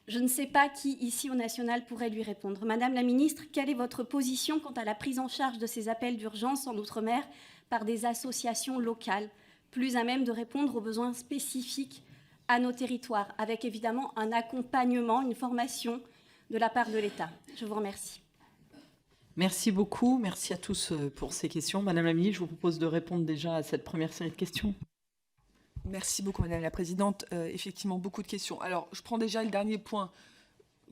Je ne sais pas qui, ici au national, pourrait lui répondre. Madame la ministre, quelle est votre position quant à la prise en charge de ces appels d'urgence en Outre-mer par des associations locales, plus à même de répondre aux besoins spécifiques à nos territoires, avec évidemment un accompagnement, une formation de la part de l'État? Je vous remercie. Merci beaucoup. Merci à tous pour ces questions. Madame la ministre, je vous propose de répondre déjà à cette première série de questions. Merci beaucoup, Madame la Présidente. Effectivement, beaucoup de questions. Alors, je prends déjà le dernier point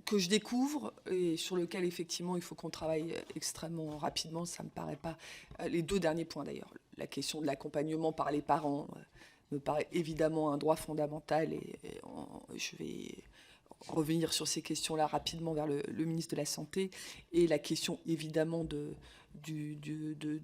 que je découvre et sur lequel, effectivement, il faut qu'on travaille extrêmement rapidement. Ça ne me paraît pas... les deux derniers points, d'ailleurs. La question de l'accompagnement par les parents me paraît évidemment un droit fondamental et je vais revenir sur ces questions-là rapidement vers le ministre de la Santé. Et la question, évidemment, de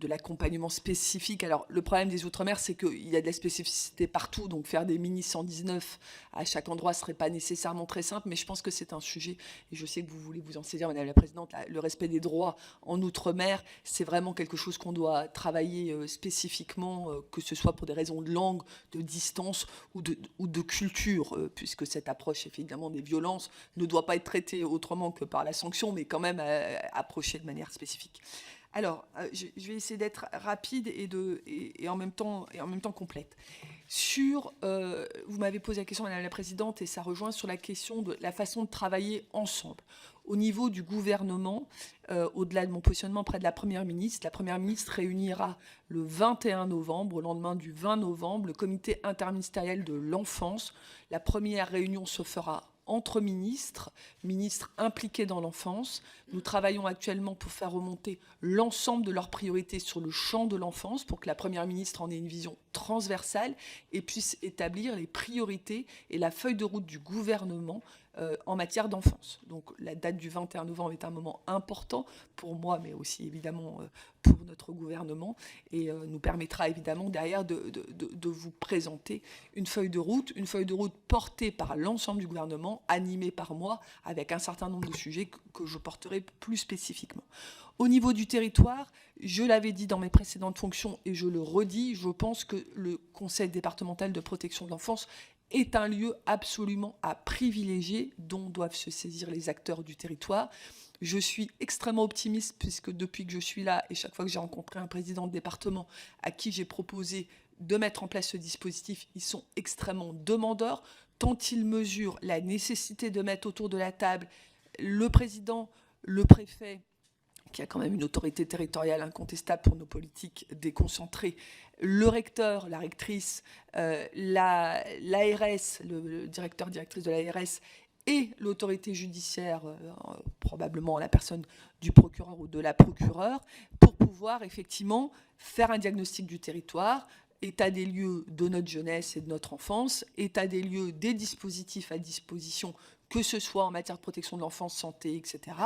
l'accompagnement spécifique. Alors, le problème des Outre-mer, c'est qu'il y a de la spécificité partout, donc faire des mini 119 à chaque endroit ne serait pas nécessairement très simple, mais je pense que c'est un sujet, et je sais que vous voulez vous en saisir, Madame la Présidente, le respect des droits en Outre-mer, c'est vraiment quelque chose qu'on doit travailler spécifiquement, que ce soit pour des raisons de langue, de distance ou de culture, puisque cette approche, évidemment, des violences ne doit pas être traitée autrement que par la sanction, mais quand même approchée de manière spécifique. Alors, je vais essayer d'être rapide et en même temps complète. Vous m'avez posé la question, Madame la Présidente, et ça rejoint sur la question de la façon de travailler ensemble. Au niveau du gouvernement, au-delà de mon positionnement auprès de la Première ministre réunira le 21 novembre, au lendemain du 20 novembre, le comité interministériel de l'enfance. La première réunion se fera entre ministres impliqués dans l'enfance. Nous travaillons actuellement pour faire remonter l'ensemble de leurs priorités sur le champ de l'enfance pour que la Première ministre en ait une vision transversale et puisse établir les priorités et la feuille de route du gouvernement en matière d'enfance. Donc la date du 21 novembre est un moment important pour moi, mais aussi évidemment pour notre gouvernement, et nous permettra évidemment derrière de vous présenter une feuille de route portée par l'ensemble du gouvernement, animée par moi, avec un certain nombre de sujets que je porterai plus spécifiquement. Au niveau du territoire, je l'avais dit dans mes précédentes fonctions et je le redis, je pense que le Conseil départemental de protection de l'enfance est un lieu absolument à privilégier dont doivent se saisir les acteurs du territoire. Je suis extrêmement optimiste puisque depuis que je suis là et chaque fois que j'ai rencontré un président de département à qui j'ai proposé de mettre en place ce dispositif, ils sont extrêmement demandeurs, tant ils mesurent la nécessité de mettre autour de la table le président, le préfet, qu'il y a quand même une autorité territoriale incontestable pour nos politiques déconcentrées. Le recteur, la rectrice, l'ARS, le directeur, directrice de l'ARS et l'autorité judiciaire, probablement la personne du procureur ou de la procureure, pour pouvoir effectivement faire un diagnostic du territoire, état des lieux de notre jeunesse et de notre enfance, état des lieux des dispositifs à disposition, que ce soit en matière de protection de l'enfance, santé, etc.,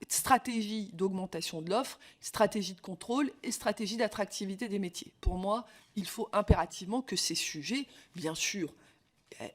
stratégie d'augmentation de l'offre, stratégie de contrôle et stratégie d'attractivité des métiers. Pour moi, il faut impérativement que ces sujets, bien sûr,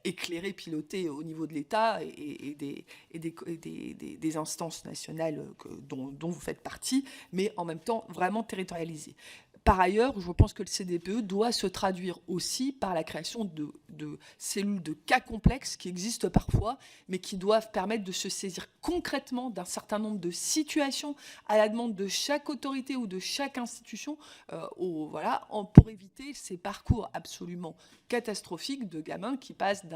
éclairés, pilotés au niveau de l'État et des instances nationales dont vous faites partie, mais en même temps vraiment territorialisés. Par ailleurs, je pense que le CDPE doit se traduire aussi par la création de cellules de cas complexes qui existent parfois, mais qui doivent permettre de se saisir concrètement d'un certain nombre de situations à la demande de chaque autorité ou de chaque institution, pour éviter ces parcours absolument catastrophiques de gamins qui passent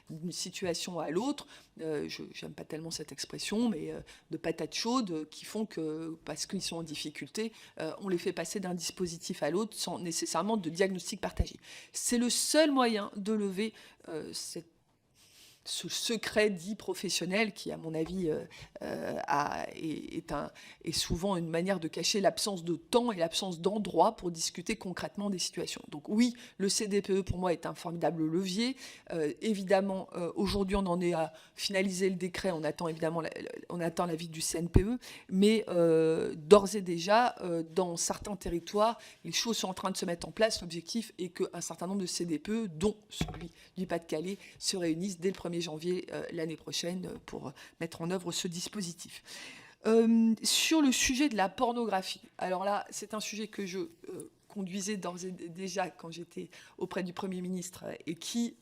d'une situation à l'autre. Je n'aime pas tellement cette expression, mais de patates chaudes qui font que, parce qu'ils sont en difficulté, on les fait passer d'un dispositif à l'autre sans nécessairement de diagnostic partagé. C'est le seul moyen de lever ce secret dit professionnel qui, à mon avis, est souvent une manière de cacher l'absence de temps et l'absence d'endroit pour discuter concrètement des situations. Donc oui, le CDPE, pour moi, est un formidable levier. Évidemment, aujourd'hui, on en est à finaliser le décret. On attend évidemment l'avis du CNPE. Mais d'ores et déjà, dans certains territoires, les choses sont en train de se mettre en place. L'objectif est qu'un certain nombre de CDPE, dont celui du Pas-de-Calais, se réunissent dès le 1er janvier l'année prochaine pour mettre en œuvre ce dispositif. Sur le sujet de la pornographie, alors là, c'est un sujet que je conduisais d'ores et déjà quand j'étais auprès du Premier ministre et qui,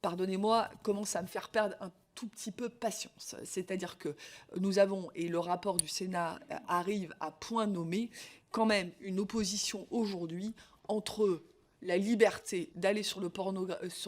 pardonnez-moi, commence à me faire perdre un tout petit peu patience. C'est-à-dire que nous avons, et le rapport du Sénat arrive à point nommé, quand même une opposition aujourd'hui entre la liberté d'aller sur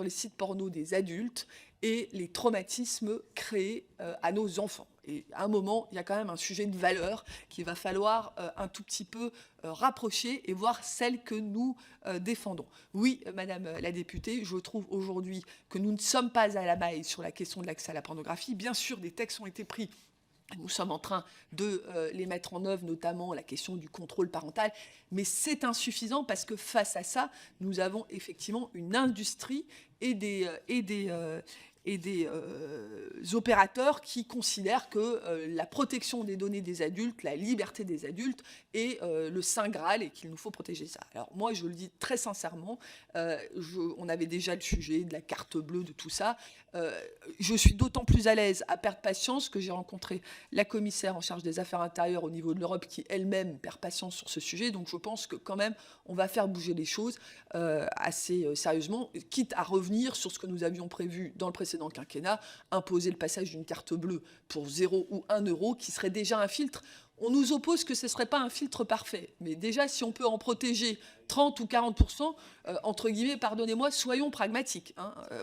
les sites porno des adultes et les traumatismes créés à nos enfants. Et à un moment, il y a quand même un sujet de valeur qu'il va falloir un tout petit peu rapprocher et voir celle que nous défendons. Oui, Madame la députée, je trouve aujourd'hui que nous ne sommes pas à la maille sur la question de l'accès à la pornographie. Bien sûr, des textes ont été pris. Nous sommes en train de les mettre en œuvre, notamment la question du contrôle parental. Mais c'est insuffisant parce que face à ça, nous avons effectivement une industrie et des opérateurs qui considèrent que la protection des données des adultes, la liberté des adultes est le Saint Graal et qu'il nous faut protéger ça. Alors moi, je le dis très sincèrement, on avait déjà le sujet de la carte bleue, de tout ça. Je suis d'autant plus à l'aise à perdre patience que j'ai rencontré la commissaire en charge des affaires intérieures au niveau de l'Europe qui elle-même perd patience sur ce sujet. Donc je pense que quand même, on va faire bouger les choses assez sérieusement, quitte à revenir sur ce que nous avions prévu dans le précédent quinquennat, imposer le passage d'une carte bleue pour 0 ou 1 euro, qui serait déjà un filtre. On nous oppose que ce ne serait pas un filtre parfait. Mais déjà, si on peut en protéger 30 ou 40%, entre guillemets, pardonnez-moi, soyons pragmatiques.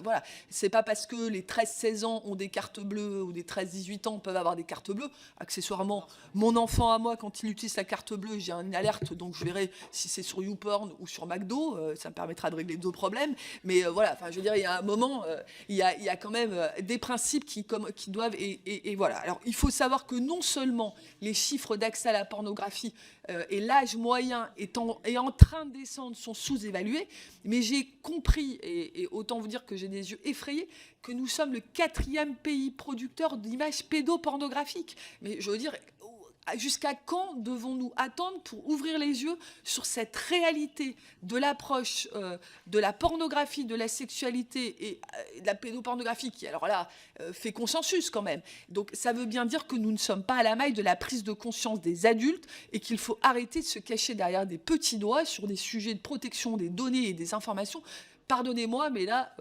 Voilà. Ce n'est pas parce que les 13-16 ans ont des cartes bleues ou des 13-18 ans peuvent avoir des cartes bleues. Accessoirement, mon enfant à moi, quand il utilise sa carte bleue, j'ai une alerte, donc je verrai si c'est sur YouPorn ou sur McDo. Ça me permettra de régler 2 problèmes. Mais voilà, je veux dire, il y a un moment, il y a quand même des principes qui doivent... Et voilà. Alors, il faut savoir que non seulement les chiffres d'accès à la pornographie et l'âge moyen est en train de descendre, sont sous-évalués, mais j'ai compris, et autant vous dire que j'ai des yeux effrayés, que nous sommes le 4e pays producteur d'images pédopornographiques. Mais je veux dire, jusqu'à quand devons-nous attendre pour ouvrir les yeux sur cette réalité de l'approche de la pornographie, de la sexualité et de la pédopornographie qui, alors là, fait consensus quand même. Donc ça veut bien dire que nous ne sommes pas à la maille de la prise de conscience des adultes et qu'il faut arrêter de se cacher derrière des petits doigts sur des sujets de protection des données et des informations pardonnez-moi, mais là,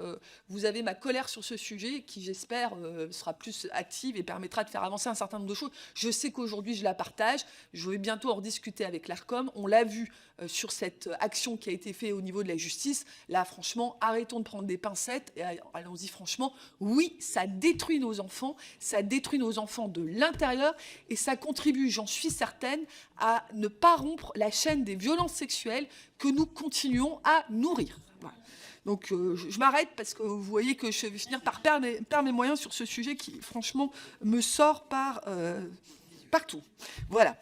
vous avez ma colère sur ce sujet qui, j'espère, sera plus active et permettra de faire avancer un certain nombre de choses. Je sais qu'aujourd'hui, je la partage. Je vais bientôt en rediscuter avec l'ARCOM. On l'a vu sur cette action qui a été faite au niveau de la justice. Là, franchement, arrêtons de prendre des pincettes et allons-y franchement. Oui, ça détruit nos enfants de l'intérieur et ça contribue, j'en suis certaine, à ne pas rompre la chaîne des violences sexuelles que nous continuons à nourrir. Voilà. Donc je m'arrête parce que vous voyez que je vais finir par perdre mes moyens sur ce sujet qui, franchement, me sort partout. Voilà.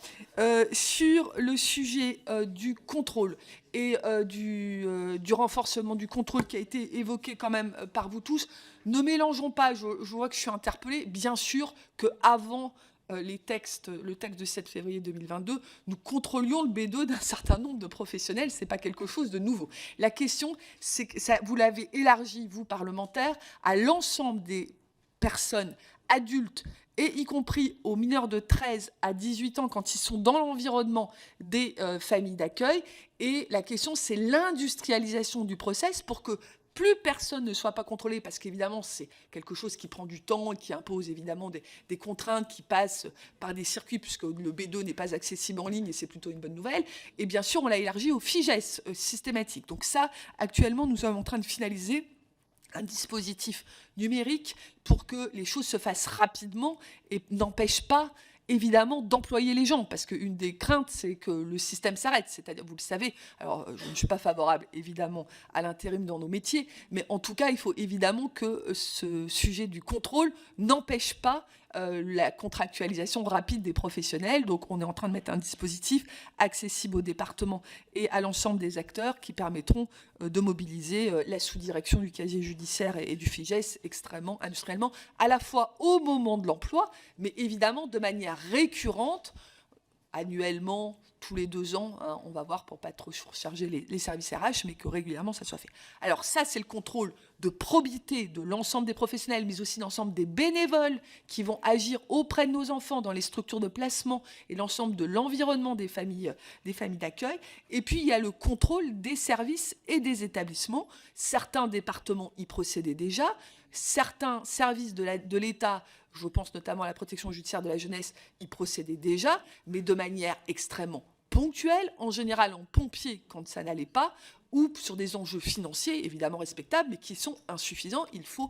Sur le sujet du contrôle et du renforcement du contrôle qui a été évoqué quand même par vous tous, ne mélangeons pas, je vois que je suis interpellée, bien sûr qu'avant le texte de 7 février 2022, nous contrôlions le B2 d'un certain nombre de professionnels, ce n'est pas quelque chose de nouveau. La question, c'est que vous l'avez élargi, vous, parlementaires, à l'ensemble des personnes adultes, et y compris aux mineurs de 13 à 18 ans quand ils sont dans l'environnement des familles d'accueil. Et la question, c'est l'industrialisation du process pour que plus personne ne soit pas contrôlé, parce qu'évidemment, c'est quelque chose qui prend du temps et qui impose évidemment des contraintes qui passent par des circuits, puisque le B2 n'est pas accessible en ligne, et c'est plutôt une bonne nouvelle. Et bien sûr, on l'a élargi au FIGES systématique. Donc ça, actuellement, nous sommes en train de finaliser un dispositif numérique pour que les choses se fassent rapidement et n'empêchent pas, évidemment, d'employer les gens, parce qu'une des craintes, c'est que le système s'arrête. C'est-à-dire, vous le savez, alors je ne suis pas favorable, évidemment, à l'intérim dans nos métiers, mais en tout cas, il faut évidemment que ce sujet du contrôle n'empêche pas la contractualisation rapide des professionnels. Donc, on est en train de mettre un dispositif accessible au département et à l'ensemble des acteurs qui permettront de mobiliser la sous-direction du casier judiciaire et du FIGES extrêmement industriellement, à la fois au moment de l'emploi, mais évidemment de manière récurrente, annuellement, tous les 2 ans, hein, on va voir pour pas trop surcharger les services RH, mais que régulièrement ça soit fait. Alors ça, c'est le contrôle de probité de l'ensemble des professionnels, mais aussi l'ensemble des bénévoles qui vont agir auprès de nos enfants dans les structures de placement et l'ensemble de l'environnement des familles d'accueil. Et puis, il y a le contrôle des services et des établissements. Certains départements y procédaient déjà. Certains services de l'État, je pense notamment à la protection judiciaire de la jeunesse, y procédaient déjà, mais de manière extrêmement ponctuelle, en général en pompier quand ça n'allait pas, ou sur des enjeux financiers, évidemment respectables, mais qui sont insuffisants. Il faut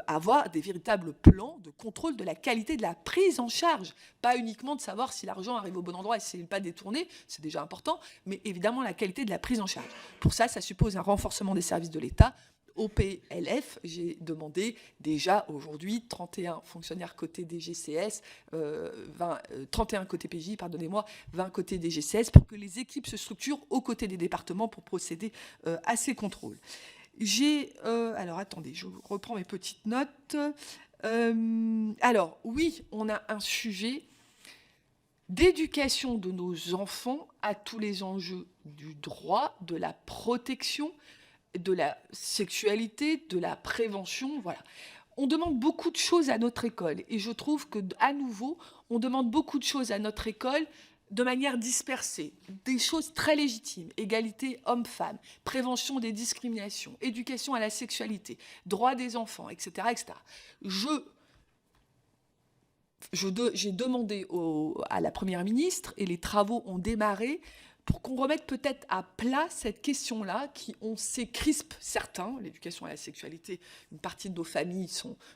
avoir des véritables plans de contrôle de la qualité de la prise en charge, pas uniquement de savoir si l'argent arrive au bon endroit et s'il n'est pas détourné, c'est déjà important, mais évidemment la qualité de la prise en charge. Pour ça, ça suppose un renforcement des services de l'État. Au PLF, j'ai demandé déjà aujourd'hui 31 fonctionnaires côté DGCS, 31 côté PJ, pardonnez-moi, 20 côté DGCS, pour que les équipes se structurent aux côtés des départements pour procéder à ces contrôles. Alors attendez, je reprends mes petites notes. Alors oui, on a un sujet d'éducation de nos enfants à tous les enjeux du droit, de la protection, de la sexualité, de la prévention, voilà. On demande beaucoup de choses à notre école et je trouve que, à nouveau, on demande beaucoup de choses à notre école de manière dispersée, des choses très légitimes, égalité homme-femme, prévention des discriminations, éducation à la sexualité, droit des enfants, etc., etc. J'ai demandé à la Première ministre, et les travaux ont démarré, pour qu'on remette peut-être à plat cette question-là, qui on sait crispe certains, l'éducation à la sexualité, une partie de nos familles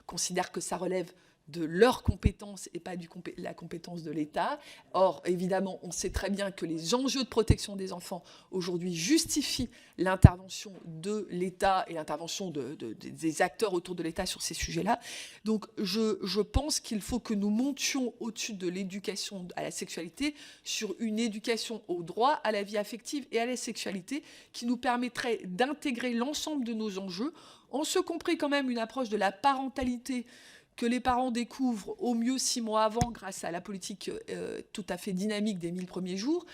considèrent que ça relève de leurs compétences et pas la compétence de l'État. Or, évidemment, on sait très bien que les enjeux de protection des enfants aujourd'hui justifient l'intervention de l'État et l'intervention des acteurs autour de l'État sur ces sujets-là. Donc, je pense qu'il faut que nous montions au-dessus de l'éducation à la sexualité sur une éducation au droit, à la vie affective et à la sexualité qui nous permettrait d'intégrer l'ensemble de nos enjeux, en ce compris quand même une approche de la parentalité que les parents découvrent au mieux 6 mois avant grâce à la politique tout à fait dynamique des 1000 premiers jours,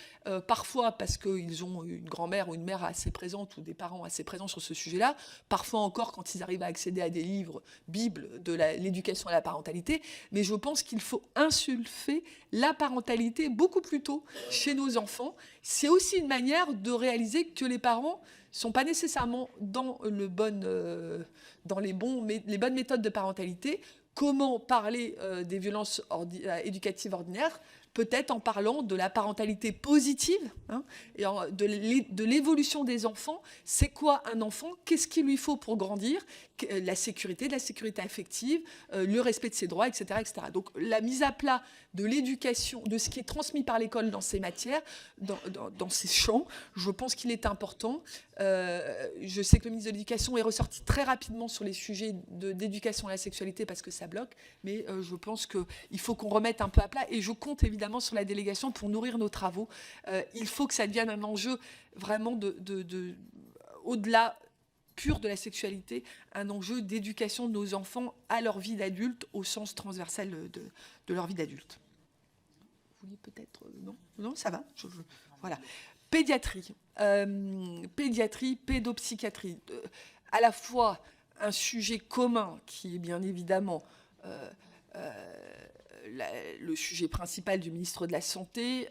parfois parce qu'ils ont une grand-mère ou une mère assez présente ou des parents assez présents sur ce sujet-là, parfois encore quand ils arrivent à accéder à des livres, Bible, de l'éducation à la parentalité, mais je pense qu'il faut insulfer la parentalité beaucoup plus tôt chez nos enfants. C'est aussi une manière de réaliser que les parents, sont pas nécessairement dans les bonnes méthodes de parentalité. Comment parler des violences éducatives ordinaires? Peut-être en parlant de la parentalité positive, et de l'évolution des enfants. C'est quoi un enfant? Qu'est-ce qu'il lui faut pour grandir? La sécurité affective, le respect de ses droits, etc., etc. Donc la mise à plat de l'éducation, de ce qui est transmis par l'école dans ces matières, dans ces champs, je pense qu'il est important. Je sais que le ministre de l'Éducation est ressorti très rapidement sur les sujets d'éducation à la sexualité parce que ça bloque, mais je pense qu'il faut qu'on remette un peu à plat, et je compte évidemment sur la délégation pour nourrir nos travaux. Il faut que ça devienne un enjeu vraiment au-delà pur de la sexualité, un enjeu d'éducation de nos enfants à leur vie d'adulte, au sens transversal de leur vie d'adulte. Vous vouliez peut-être... Non, ça va. Voilà. Pédiatrie. Pédiatrie, pédopsychiatrie. À la fois un sujet commun qui est bien évidemment le sujet principal du ministre de la Santé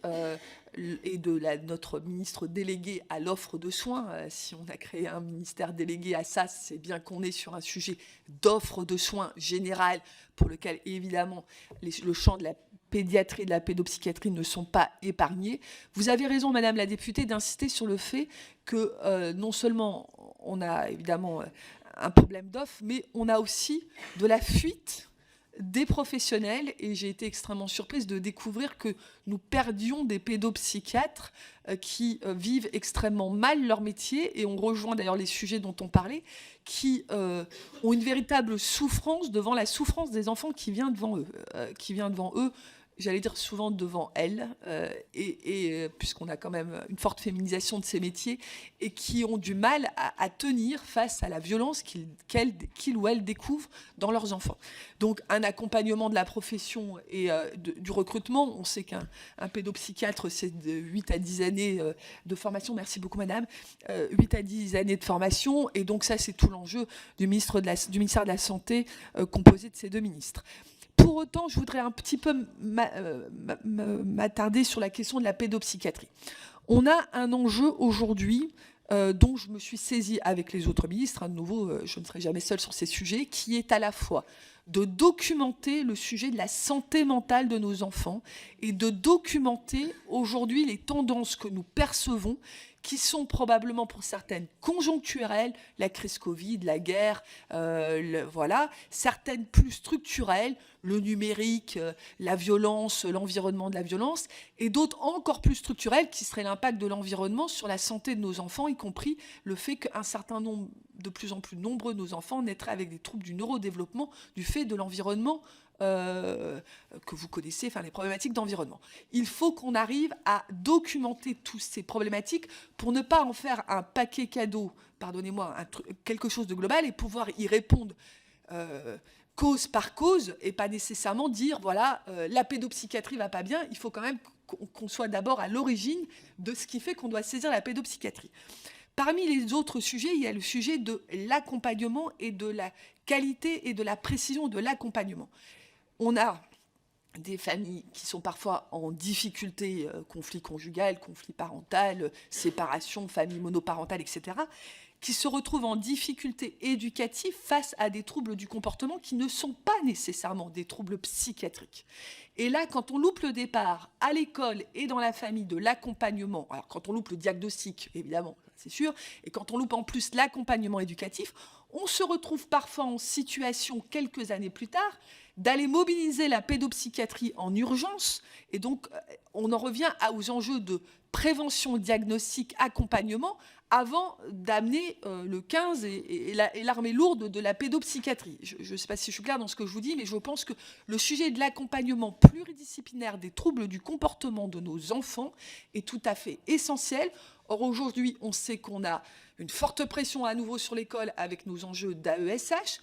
et de notre ministre délégué à l'offre de soins. Si on a créé un ministère délégué à ça, c'est bien qu'on est sur un sujet d'offre de soins générale pour lequel, évidemment, le champ de la pédiatrie et de la pédopsychiatrie ne sont pas épargnés. Vous avez raison, Madame la députée, d'insister sur le fait que non seulement on a évidemment un problème d'offre, mais on a aussi de la fuite des professionnels, et j'ai été extrêmement surprise de découvrir que nous perdions des pédopsychiatres qui vivent extrêmement mal leur métier, et on rejoint d'ailleurs les sujets dont on parlait, qui ont une véritable souffrance devant la souffrance des enfants qui vient devant eux, j'allais dire souvent devant elles, puisqu'on a quand même une forte féminisation de ces métiers, et qui ont du mal à tenir face à la violence qu'ils ou elles découvrent dans leurs enfants. Donc un accompagnement de la profession et du recrutement. On sait qu'un pédopsychiatre, c'est de 8 à 10 années de formation. Merci beaucoup, madame. 8 à 10 années de formation, et donc ça, c'est tout l'enjeu du ministère de la Santé, composé de ces deux ministres. Pour autant, je voudrais un petit peu m'attarder sur la question de la pédopsychiatrie. On a un enjeu aujourd'hui dont je me suis saisie avec les autres ministres. De nouveau, je ne serai jamais seule sur ces sujets, qui est à la fois de documenter le sujet de la santé mentale de nos enfants et de documenter aujourd'hui les tendances que nous percevons, qui sont probablement pour certaines conjoncturelles, la crise Covid, la guerre, voilà, certaines plus structurelles, le numérique, la violence, l'environnement de la violence, et d'autres encore plus structurelles, qui seraient l'impact de l'environnement sur la santé de nos enfants, y compris le fait qu'un certain nombre, de plus en plus nombreux de nos enfants naîtraient avec des troubles du neurodéveloppement du fait de l'environnement que vous connaissez, enfin les problématiques d'environnement. Il faut qu'on arrive à documenter toutes ces problématiques pour ne pas en faire un paquet cadeau, pardonnez-moi, quelque chose de global, et pouvoir y répondre cause par cause, et pas nécessairement dire, voilà, la pédopsychiatrie va pas bien, il faut quand même qu'on soit d'abord à l'origine de ce qui fait qu'on doit saisir la pédopsychiatrie. Parmi les autres sujets, il y a le sujet de l'accompagnement et de la qualité et de la précision de l'accompagnement. On a des familles qui sont parfois en difficulté, conflit conjugal, conflit parental, séparation, famille monoparentale, etc., qui se retrouvent en difficulté éducative face à des troubles du comportement qui ne sont pas nécessairement des troubles psychiatriques. Et là, quand on loupe le départ à l'école et dans la famille de l'accompagnement, alors quand on loupe le diagnostic, évidemment, c'est sûr, et quand on loupe en plus l'accompagnement éducatif, on se retrouve parfois en situation, quelques années plus tard, d'aller mobiliser la pédopsychiatrie en urgence. Et donc, on en revient aux enjeux de prévention, diagnostic, accompagnement, avant d'amener le 15 et l'armée lourde de la pédopsychiatrie. Je ne sais pas si je suis claire dans ce que je vous dis, mais je pense que le sujet de l'accompagnement pluridisciplinaire des troubles du comportement de nos enfants est tout à fait essentiel. Or, aujourd'hui, on sait qu'on a une forte pression à nouveau sur l'école avec nos enjeux d'AESH,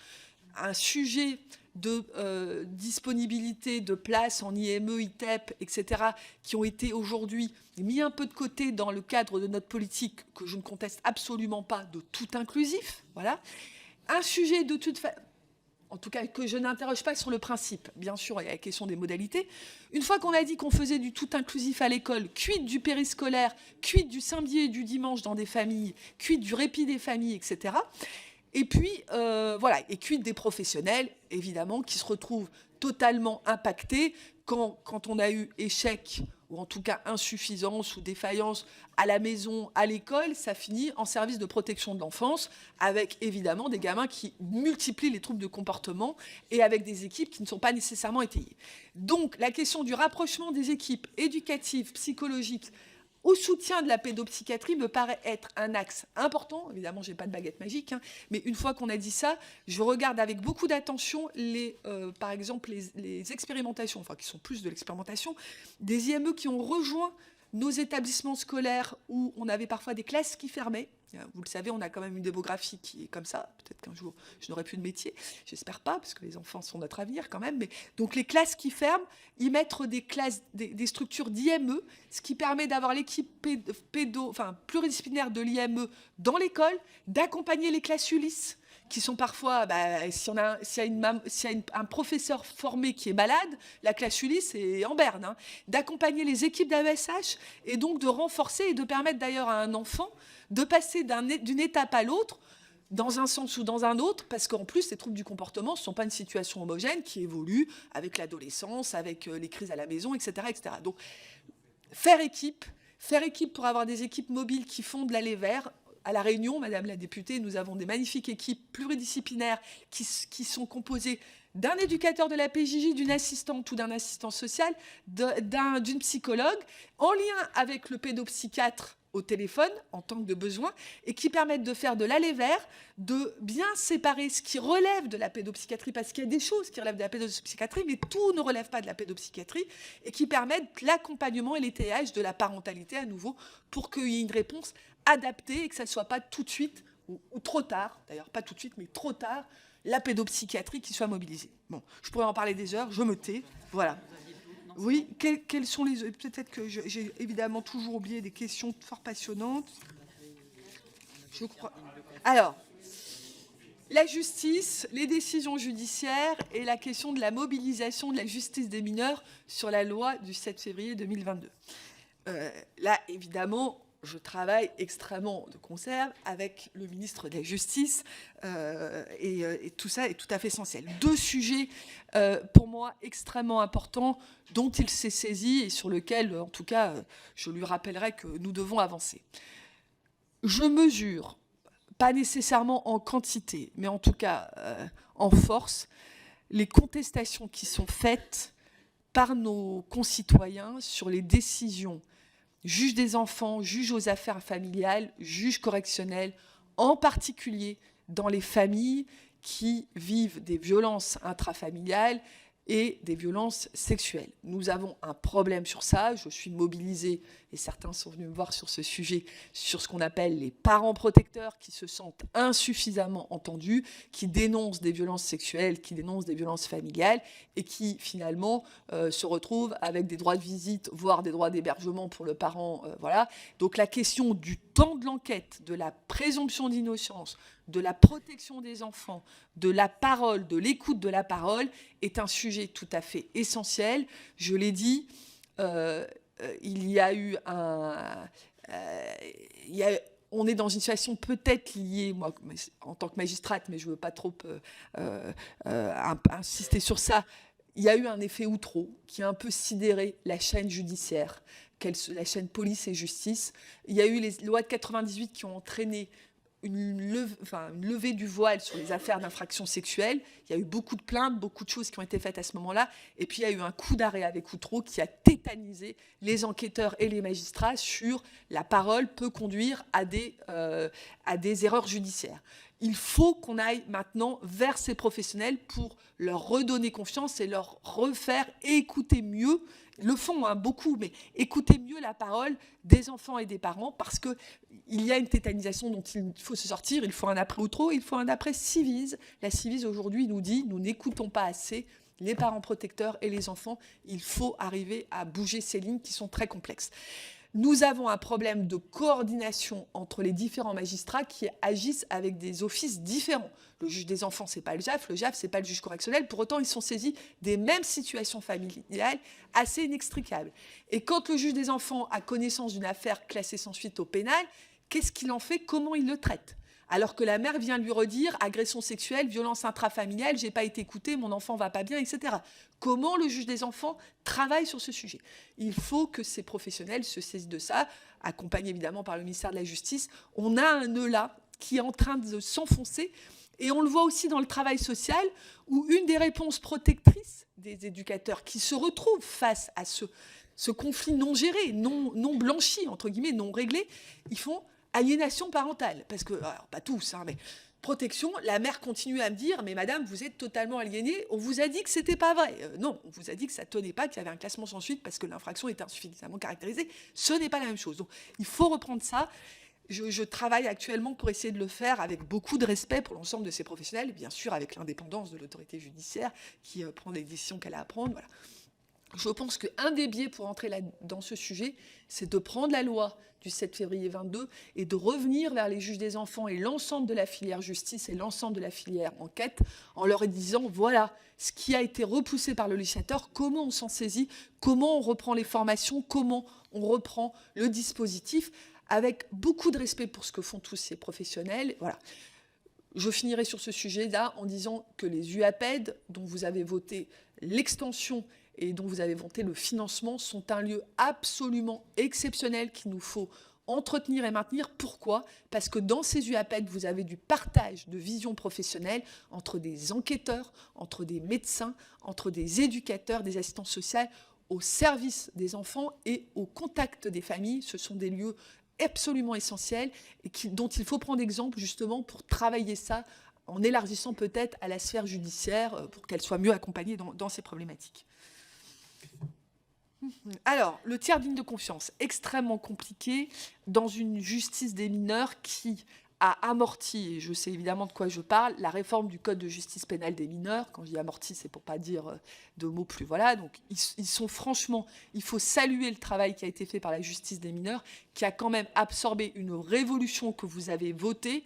un sujet de disponibilité de places en IME, ITEP, etc., qui ont été aujourd'hui mis un peu de côté dans le cadre de notre politique, que je ne conteste absolument pas, de tout inclusif. Voilà. Un sujet de toute façon... en tout cas que je n'interroge pas sur le principe. Bien sûr, il y a la question des modalités. Une fois qu'on a dit qu'on faisait du tout inclusif à l'école, quid du périscolaire, quid du samedi et du dimanche dans des familles, quid du répit des familles, etc. Et puis, voilà, et quid des professionnels, évidemment, qui se retrouvent totalement impactés quand on a eu échec, ou en tout cas insuffisance ou défaillance à la maison, à l'école, ça finit en service de protection de l'enfance, avec évidemment des gamins qui multiplient les troubles de comportement et avec des équipes qui ne sont pas nécessairement étayées. Donc la question du rapprochement des équipes éducatives, psychologiques, au soutien de la pédopsychiatrie me paraît être un axe important. Évidemment, je n'ai pas de baguette magique, hein, mais une fois qu'on a dit ça, je regarde avec beaucoup d'attention, par exemple, les expérimentations, enfin qui sont plus de l'expérimentation, des IME qui ont rejoint nos établissements scolaires où on avait parfois des classes qui fermaient. Vous le savez, on a quand même une démographie qui est comme ça. Peut-être qu'un jour, je n'aurai plus de métier. J'espère pas, parce que les enfants sont notre avenir quand même. Mais donc, les classes qui ferment, y mettre des structures d'IME, ce qui permet d'avoir l'équipe pluridisciplinaire de l'IME dans l'école, d'accompagner les classes Ulysse, qui sont parfois, s'il y a un professeur formé qui est malade, la classe Ulysse est en berne, hein, d'accompagner les équipes d'AESH et donc de renforcer et de permettre d'ailleurs à un enfant de passer d'une étape à l'autre, dans un sens ou dans un autre, parce qu'en plus, les troubles du comportement ne sont pas une situation homogène qui évolue avec l'adolescence, avec les crises à la maison, etc. etc. Donc, faire équipe pour avoir des équipes mobiles qui font de l'aller vers. À La Réunion, Madame la députée, nous avons des magnifiques équipes pluridisciplinaires qui sont composées d'un éducateur de la PJJ, d'une assistante ou d'un assistant social, d'une psychologue, en lien avec le pédopsychiatre au téléphone, en tant que de besoin, et qui permettent de faire de l'aller vers, de bien séparer ce qui relève de la pédopsychiatrie, parce qu'il y a des choses qui relèvent de la pédopsychiatrie, mais tout ne relève pas de la pédopsychiatrie, et qui permettent l'accompagnement et l'étayage de la parentalité à nouveau, pour qu'il y ait une réponse adaptée et que ça ne soit pas tout de suite, ou trop tard, d'ailleurs pas tout de suite, mais trop tard, la pédopsychiatrie qui soit mobilisée. Bon, je pourrais en parler des heures, je me tais, voilà. Oui, quelles sont les... Peut-être que j'ai évidemment toujours oublié des questions fort passionnantes. Je crois... Alors, la justice, les décisions judiciaires et la question de la mobilisation de la justice des mineurs sur la loi du 7 février 2022. Là, évidemment, je travaille extrêmement de concert avec le ministre de la Justice et tout ça est tout à fait essentiel. Deux sujets, pour moi, extrêmement importants dont il s'est saisi et sur lesquels, en tout cas, je lui rappellerai que nous devons avancer. Je mesure, pas nécessairement en quantité, mais en tout cas en force, les contestations qui sont faites par nos concitoyens sur les décisions juge des enfants, juge aux affaires familiales, juge correctionnel, en particulier dans les familles qui vivent des violences intrafamiliales et des violences sexuelles. Nous avons un problème sur ça. Je suis mobilisée, et certains sont venus me voir sur ce sujet, sur ce qu'on appelle les parents protecteurs qui se sentent insuffisamment entendus, qui dénoncent des violences sexuelles, qui dénoncent des violences familiales et qui finalement se retrouvent avec des droits de visite, voire des droits d'hébergement pour le parent. Voilà. Donc la question du temps de l'enquête, de la présomption d'innocence, de la protection des enfants, de la parole, de l'écoute de la parole, est un sujet tout à fait essentiel. Je l'ai dit, il y a eu on est dans une situation peut-être liée, moi, en tant que magistrate, mais je ne veux pas trop insister sur ça, il y a eu un effet Outreau qui a un peu sidéré la chaîne judiciaire, la chaîne police et justice. Il y a eu les lois de 98 qui ont entraîné une levée du voile sur les affaires d'infraction sexuelle. Il y a eu beaucoup de plaintes, beaucoup de choses qui ont été faites à ce moment-là. Et puis, il y a eu un coup d'arrêt avec Outreau qui a tétanisé les enquêteurs et les magistrats sur la parole peut conduire à des erreurs judiciaires. Il faut qu'on aille maintenant vers ces professionnels pour leur redonner confiance et leur refaire écouter mieux. Ils le font beaucoup, mais écouter mieux la parole des enfants et des parents, parce qu'il y a une tétanisation dont il faut se sortir. Il faut un après Outreau, il faut un après Civise. La Civise aujourd'hui nous dit, nous n'écoutons pas assez les parents protecteurs et les enfants. Il faut arriver à bouger ces lignes qui sont très complexes. Nous avons un problème de coordination entre les différents magistrats qui agissent avec des offices différents. Le juge des enfants, ce n'est pas le JAF ce n'est pas le juge correctionnel. Pour autant, ils sont saisis des mêmes situations familiales assez inextricables. Et quand le juge des enfants a connaissance d'une affaire classée sans suite au pénal, qu'est-ce qu'il en fait? Comment il le traite? Alors que la mère vient lui redire agression sexuelle, violence intrafamiliale, j'ai pas été écoutée, mon enfant va pas bien, etc. Comment le juge des enfants travaille sur ce sujet? Il faut que ces professionnels se saisissent de ça, accompagnés évidemment par le ministère de la Justice. On a un nœud là qui est en train de s'enfoncer, et on le voit aussi dans le travail social, où une des réponses protectrices des éducateurs qui se retrouvent face à ce conflit non géré, non blanchi, entre guillemets, non réglé, ils font aliénation parentale, parce que, alors, pas tous, hein, mais protection, la mère continue à me dire, mais madame, vous êtes totalement aliénée, on vous a dit que c'était pas vrai. Non, on vous a dit que ça tenait pas, qu'il y avait un classement sans suite parce que l'infraction était insuffisamment caractérisée. Ce n'est pas la même chose. Donc, il faut reprendre ça. Je travaille actuellement pour essayer de le faire avec beaucoup de respect pour l'ensemble de ces professionnels, et bien sûr avec l'indépendance de l'autorité judiciaire qui prend les décisions qu'elle a à prendre. Voilà. Je pense qu'un des biais pour entrer dans ce sujet, c'est de prendre la loi du 7 février 22 et de revenir vers les juges des enfants et l'ensemble de la filière justice et l'ensemble de la filière enquête en leur disant, voilà, ce qui a été repoussé par le législateur, comment on s'en saisit, comment on reprend les formations, comment on reprend le dispositif, avec beaucoup de respect pour ce que font tous ces professionnels. Voilà. Je finirai sur ce sujet-là en disant que les UAPED, dont vous avez voté l'extension et dont vous avez vanté le financement, sont un lieu absolument exceptionnel qu'il nous faut entretenir et maintenir. Pourquoi? Parce que dans ces UAPED, vous avez du partage de vision professionnelle entre des enquêteurs, entre des médecins, entre des éducateurs, des assistants sociaux, au service des enfants et au contact des familles. Ce sont des lieux absolument essentiels et dont il faut prendre exemple justement pour travailler ça en élargissant peut-être à la sphère judiciaire pour qu'elle soit mieux accompagnée dans ces problématiques. Alors, le tiers digne de confiance, extrêmement compliqué dans une justice des mineurs qui a amorti, et je sais évidemment de quoi je parle, la réforme du Code de justice pénale des mineurs. Quand je dis amorti, c'est pour pas dire de mots plus... Voilà, donc ils sont franchement... Il faut saluer le travail qui a été fait par la justice des mineurs, qui a quand même absorbé une révolution que vous avez votée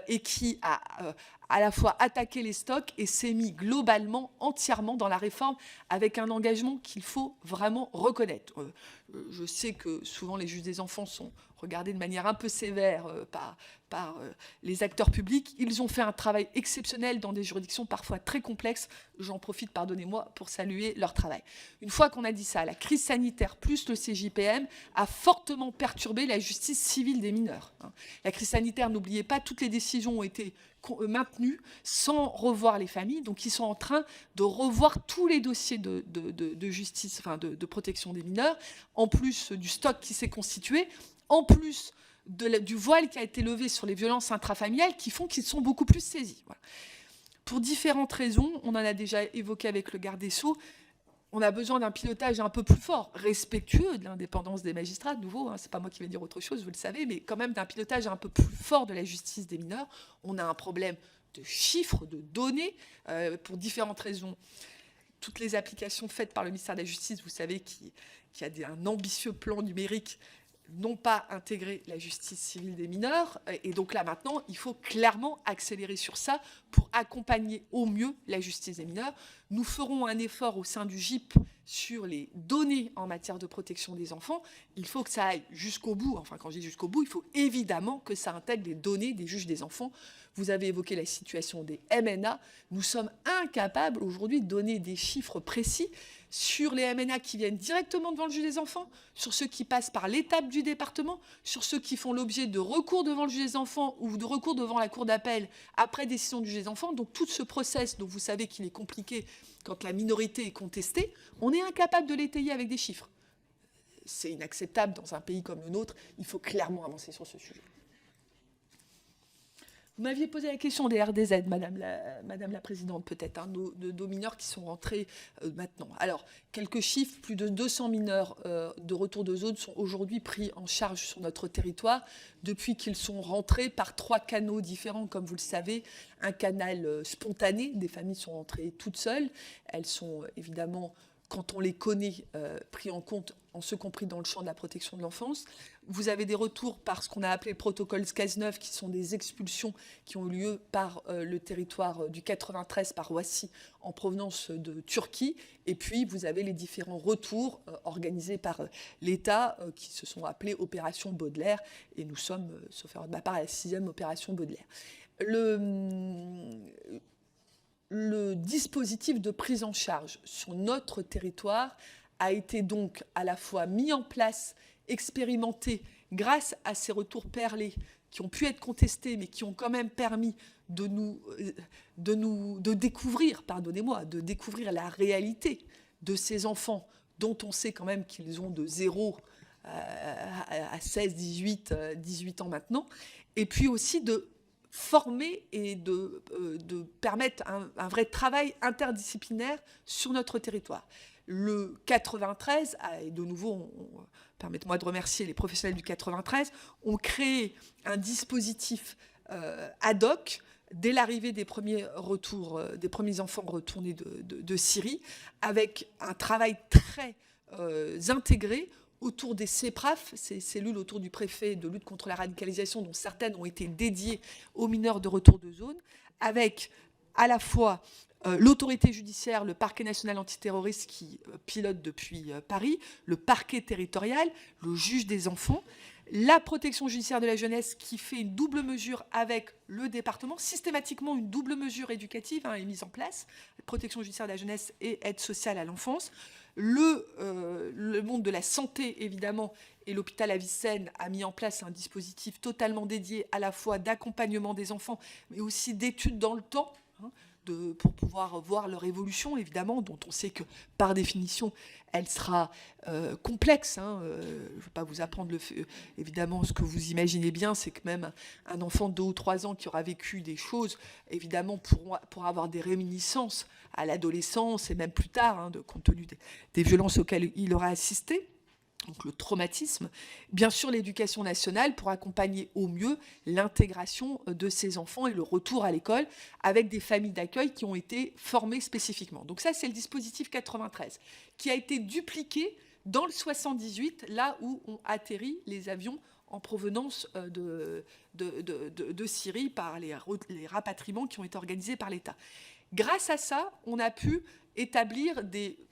et qui a à la fois attaqué les stocks et s'est mis globalement, entièrement dans la réforme avec un engagement qu'il faut vraiment reconnaître. Je sais que souvent les juges des enfants sont regardés de manière un peu sévère par les acteurs publics. Ils ont fait un travail exceptionnel dans des juridictions parfois très complexes. J'en profite, pardonnez-moi, pour saluer leur travail. Une fois qu'on a dit ça, la crise sanitaire plus le CJPM a fortement perturbé la justice civile des mineurs. La crise sanitaire, n'oubliez pas, toutes les décisions ont été maintenues sans revoir les familles. Donc, ils sont en train de revoir tous les dossiers de justice, enfin de protection des mineurs, en plus du stock qui s'est constitué, en plus du voile qui a été levé sur les violences intrafamiliales qui font qu'ils sont beaucoup plus saisis. Voilà. Pour différentes raisons, on en a déjà évoqué avec le garde des Sceaux, on a besoin d'un pilotage un peu plus fort, respectueux de l'indépendance des magistrats, de nouveau, c'est pas moi qui vais dire autre chose, vous le savez, mais quand même d'un pilotage un peu plus fort de la justice des mineurs. On a un problème de chiffres, de données, pour différentes raisons. Toutes les applications faites par le ministère de la Justice, vous savez, qui a un ambitieux plan numérique, n'ont pas intégré la justice civile des mineurs. Et donc là, maintenant, il faut clairement accélérer sur ça pour accompagner au mieux la justice des mineurs. Nous ferons un effort au sein du GIP sur les données en matière de protection des enfants. Il faut que ça aille jusqu'au bout. Enfin, quand je dis jusqu'au bout, il faut évidemment que ça intègre les données des juges des enfants. Vous avez évoqué la situation des MNA. Nous sommes incapables aujourd'hui de donner des chiffres précis sur les MNA qui viennent directement devant le juge des enfants, sur ceux qui passent par l'étape du département, sur ceux qui font l'objet de recours devant le juge des enfants ou de recours devant la cour d'appel après décision du juge des enfants. Donc tout ce process dont vous savez qu'il est compliqué quand la minorité est contestée, on est incapable de l'étayer avec des chiffres. C'est inacceptable dans un pays comme le nôtre. Il faut clairement avancer sur ce sujet. Vous m'aviez posé la question des RDZ, Madame la Présidente, peut-être, de nos mineurs qui sont rentrés maintenant. Alors, quelques chiffres, plus de 200 mineurs de retour de zone sont aujourd'hui pris en charge sur notre territoire depuis qu'ils sont rentrés par 3 canaux différents, comme vous le savez. Un canal spontané, des familles sont rentrées toutes seules. Elles sont évidemment, quand on les connaît, pris en compte en ce compris dans le champ de la protection de l'enfance. Vous avez des retours par ce qu'on a appelé le protocole Cazeneuve, qui sont des expulsions qui ont eu lieu par le territoire du 93, par Roissy, en provenance de Turquie. Et puis, vous avez les différents retours organisés par l'État qui se sont appelés Opération Baudelaire. Et nous sommes, sauf erreur de ma part, à la 6e Opération Baudelaire. Le dispositif de prise en charge sur notre territoire a été donc à la fois mis en place, expérimenté grâce à ces retours perlés qui ont pu être contestés, mais qui ont quand même permis de découvrir, de découvrir la réalité de ces enfants dont on sait quand même qu'ils ont de 0 à 16, 18 ans maintenant, et puis aussi de former et de permettre un vrai travail interdisciplinaire sur notre territoire. Le 93, et de nouveau, permettez-moi de remercier les professionnels du 93, ont créé un dispositif ad hoc dès l'arrivée des premiers enfants retournés de Syrie, avec un travail très intégré autour des CEPRAF, ces cellules autour du préfet de lutte contre la radicalisation, dont certaines ont été dédiées aux mineurs de retour de zone, avec à la fois l'autorité judiciaire, le parquet national antiterroriste qui pilote depuis Paris, le parquet territorial, le juge des enfants, la protection judiciaire de la jeunesse qui fait une double mesure avec le département. Systématiquement, une double mesure éducative est mise en place, protection judiciaire de la jeunesse et aide sociale à l'enfance. Le monde de la santé, évidemment, et l'hôpital Avicenne a mis en place un dispositif totalement dédié à la fois d'accompagnement des enfants, mais aussi d'études dans le temps, pour pouvoir voir leur évolution, évidemment, dont on sait que, par définition, elle sera complexe. Je ne vais pas vous apprendre, évidemment, ce que vous imaginez bien, c'est que même un enfant de 2 ou 3 ans qui aura vécu des choses, évidemment, pourra avoir des réminiscences à l'adolescence et même plus tard, compte tenu des violences auxquelles il aura assisté. Donc le traumatisme, bien sûr l'éducation nationale pour accompagner au mieux l'intégration de ces enfants et le retour à l'école avec des familles d'accueil qui ont été formées spécifiquement. Donc ça, c'est le dispositif 93 qui a été dupliqué dans le 78, là où ont atterri les avions en provenance de Syrie par les rapatriements qui ont été organisés par l'État. Grâce à ça, on a pu établir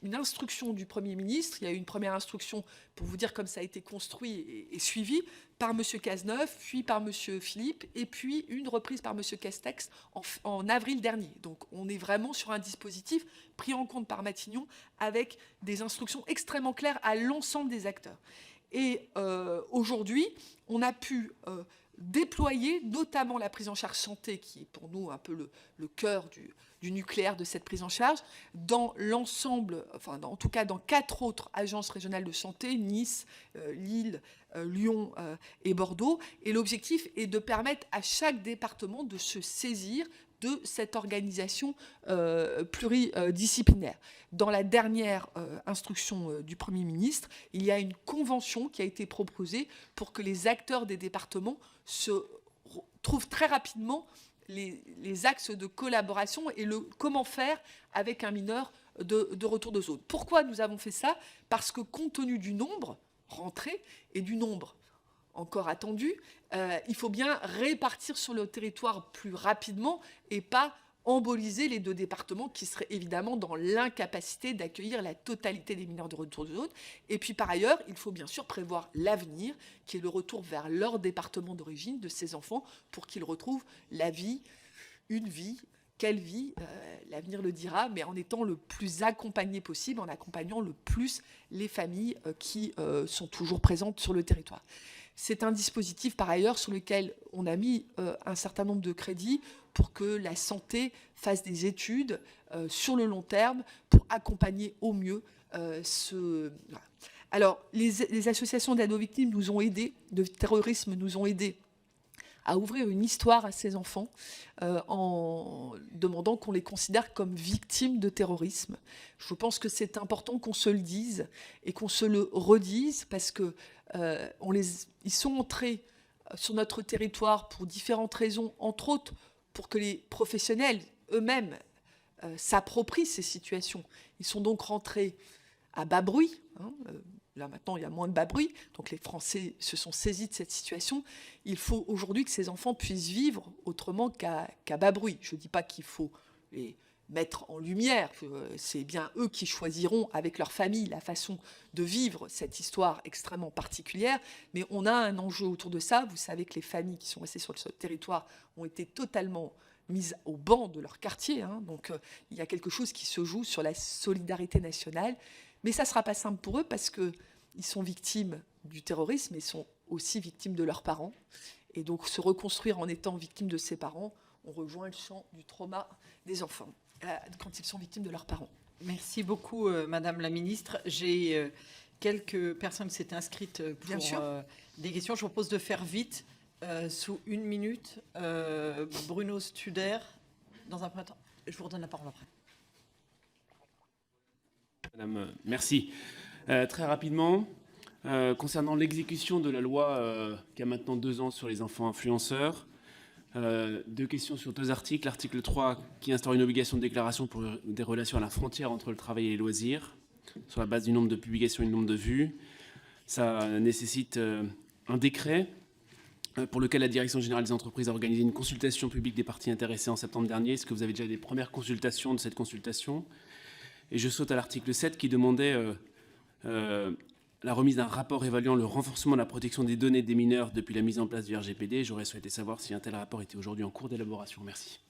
une instruction du Premier ministre. Il y a eu une première instruction, pour vous dire comme ça a été construit et suivi, par M. Cazeneuve, puis par M. Philippe, et puis une reprise par M. Castex en avril dernier. Donc on est vraiment sur un dispositif pris en compte par Matignon avec des instructions extrêmement claires à l'ensemble des acteurs. Et aujourd'hui, on a pu déployer notamment la prise en charge santé, qui est pour nous un peu le cœur du nucléaire de cette prise en charge, dans l'ensemble, en tout cas dans 4 autres agences régionales de santé, Nice, Lille, Lyon et Bordeaux. Et l'objectif est de permettre à chaque département de se saisir de cette organisation pluridisciplinaire. Dans la dernière instruction du Premier ministre, il y a une convention qui a été proposée pour que les acteurs des départements se trouvent très rapidement les axes de collaboration et comment faire avec un mineur de retour de zone. Pourquoi nous avons fait ça ? Parce que compte tenu du nombre rentré et du nombre encore attendu, il faut bien répartir sur le territoire plus rapidement et pas emboliser les 2 départements qui seraient évidemment dans l'incapacité d'accueillir la totalité des mineurs de retour de zone. Et puis par ailleurs, il faut bien sûr prévoir l'avenir, qui est le retour vers leur département d'origine de ces enfants pour qu'ils retrouvent la vie, une vie. Quelle vie, l'avenir le dira, mais en étant le plus accompagné possible, en accompagnant le plus les familles qui sont toujours présentes sur le territoire. C'est un dispositif, par ailleurs, sur lequel on a mis un certain nombre de crédits pour que la santé fasse des études sur le long terme pour accompagner au mieux ce... Voilà. Alors, les associations d'aide aux victimes nous ont aidés, de terrorisme nous ont aidés à ouvrir une histoire à ces enfants en demandant qu'on les considère comme victimes de terrorisme. Je pense que c'est important qu'on se le dise et qu'on se le redise parce que ils sont entrés sur notre territoire pour différentes raisons, entre autres pour que les professionnels eux-mêmes s'approprient ces situations. Ils sont donc rentrés à bas bruit. là maintenant il y a moins de bas bruit, donc les Français se sont saisis de cette situation. Il faut aujourd'hui que ces enfants puissent vivre autrement qu'à bas bruit. Je ne dis pas qu'il faut les mettre en lumière, c'est bien eux qui choisiront avec leur famille la façon de vivre cette histoire extrêmement particulière, mais on a un enjeu autour de ça. Vous savez que les familles qui sont restées sur le territoire ont été totalement mises au banc de leur quartier, hein, donc il y a quelque chose qui se joue sur la solidarité nationale, mais ça ne sera pas simple pour eux parce qu'ils sont victimes du terrorisme et sont aussi victimes de leurs parents, et donc se reconstruire en étant victime de ses parents, on rejoint le champ du trauma des enfants quand ils sont victimes de leurs parents. Merci beaucoup, Madame la Ministre. J'ai quelques personnes qui s'étaient inscrites pour des questions. Je vous propose de faire vite, sous 1 minute. Bruno Studer, dans un premier temps. Je vous redonne la parole après. Madame, merci. Très rapidement, concernant l'exécution de la loi qui a maintenant 2 ans sur les enfants influenceurs, 2 questions sur 2 articles. L'article 3 qui instaure une obligation de déclaration pour des relations à la frontière entre le travail et les loisirs, sur la base du nombre de publications et du nombre de vues. Ça nécessite un décret pour lequel la Direction générale des entreprises a organisé une consultation publique des parties intéressées en septembre dernier. Est-ce que vous avez déjà des premières consultations de cette consultation? Et je saute à l'article 7 qui demandait la remise d'un rapport évaluant le renforcement de la protection des données des mineurs depuis la mise en place du RGPD. J'aurais souhaité savoir si un tel rapport était aujourd'hui en cours d'élaboration. Merci.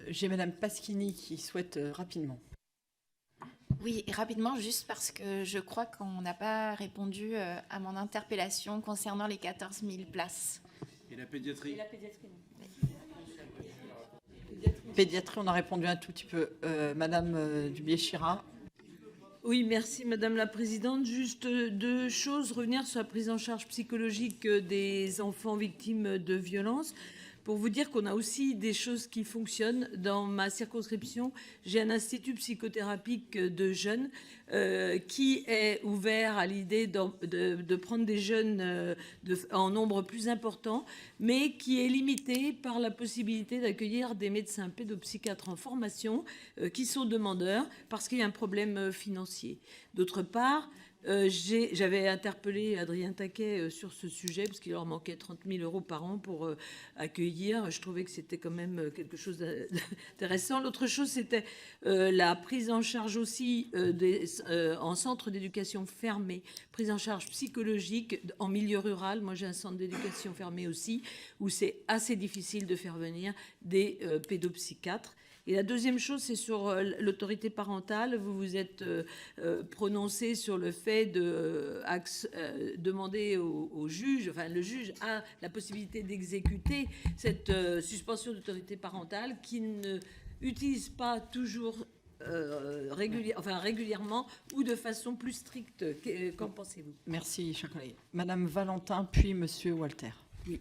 J'ai Madame Pasquini qui souhaite rapidement. Oui, et rapidement, juste parce que je crois qu'on n'a pas répondu à mon interpellation concernant les 14 000 places. Et la pédiatrie? Pédiatrie, on a répondu un tout petit peu. Madame Dubié-Chirat. Oui, merci Madame la Présidente. Juste 2 choses. Revenir sur la prise en charge psychologique des enfants victimes de violences. Pour vous dire qu'on a aussi des choses qui fonctionnent. Dans ma circonscription, j'ai un institut psychothérapique de jeunes qui est ouvert à l'idée de prendre des jeunes en nombre plus important, mais qui est limité par la possibilité d'accueillir des médecins pédopsychiatres en formation qui sont demandeurs parce qu'il y a un problème financier. D'autre part, j'avais interpellé Adrien Taquet sur ce sujet parce qu'il leur manquait 30 000 € par an pour accueillir. Je trouvais que c'était quand même quelque chose d'intéressant. L'autre chose, c'était la prise en charge aussi en centre d'éducation fermé, prise en charge psychologique en milieu rural. Moi, j'ai un centre d'éducation fermé aussi où c'est assez difficile de faire venir des pédopsychiatres. Et la deuxième chose, c'est sur l'autorité parentale. Vous vous êtes prononcé sur le fait de demander au juge, enfin le juge a la possibilité d'exécuter cette suspension d'autorité parentale qui ne utilise pas toujours régulièrement ou de façon plus stricte. Qu'en pensez-vous? Merci, cher collègue. Madame Valentin, puis Monsieur Walter. Oui,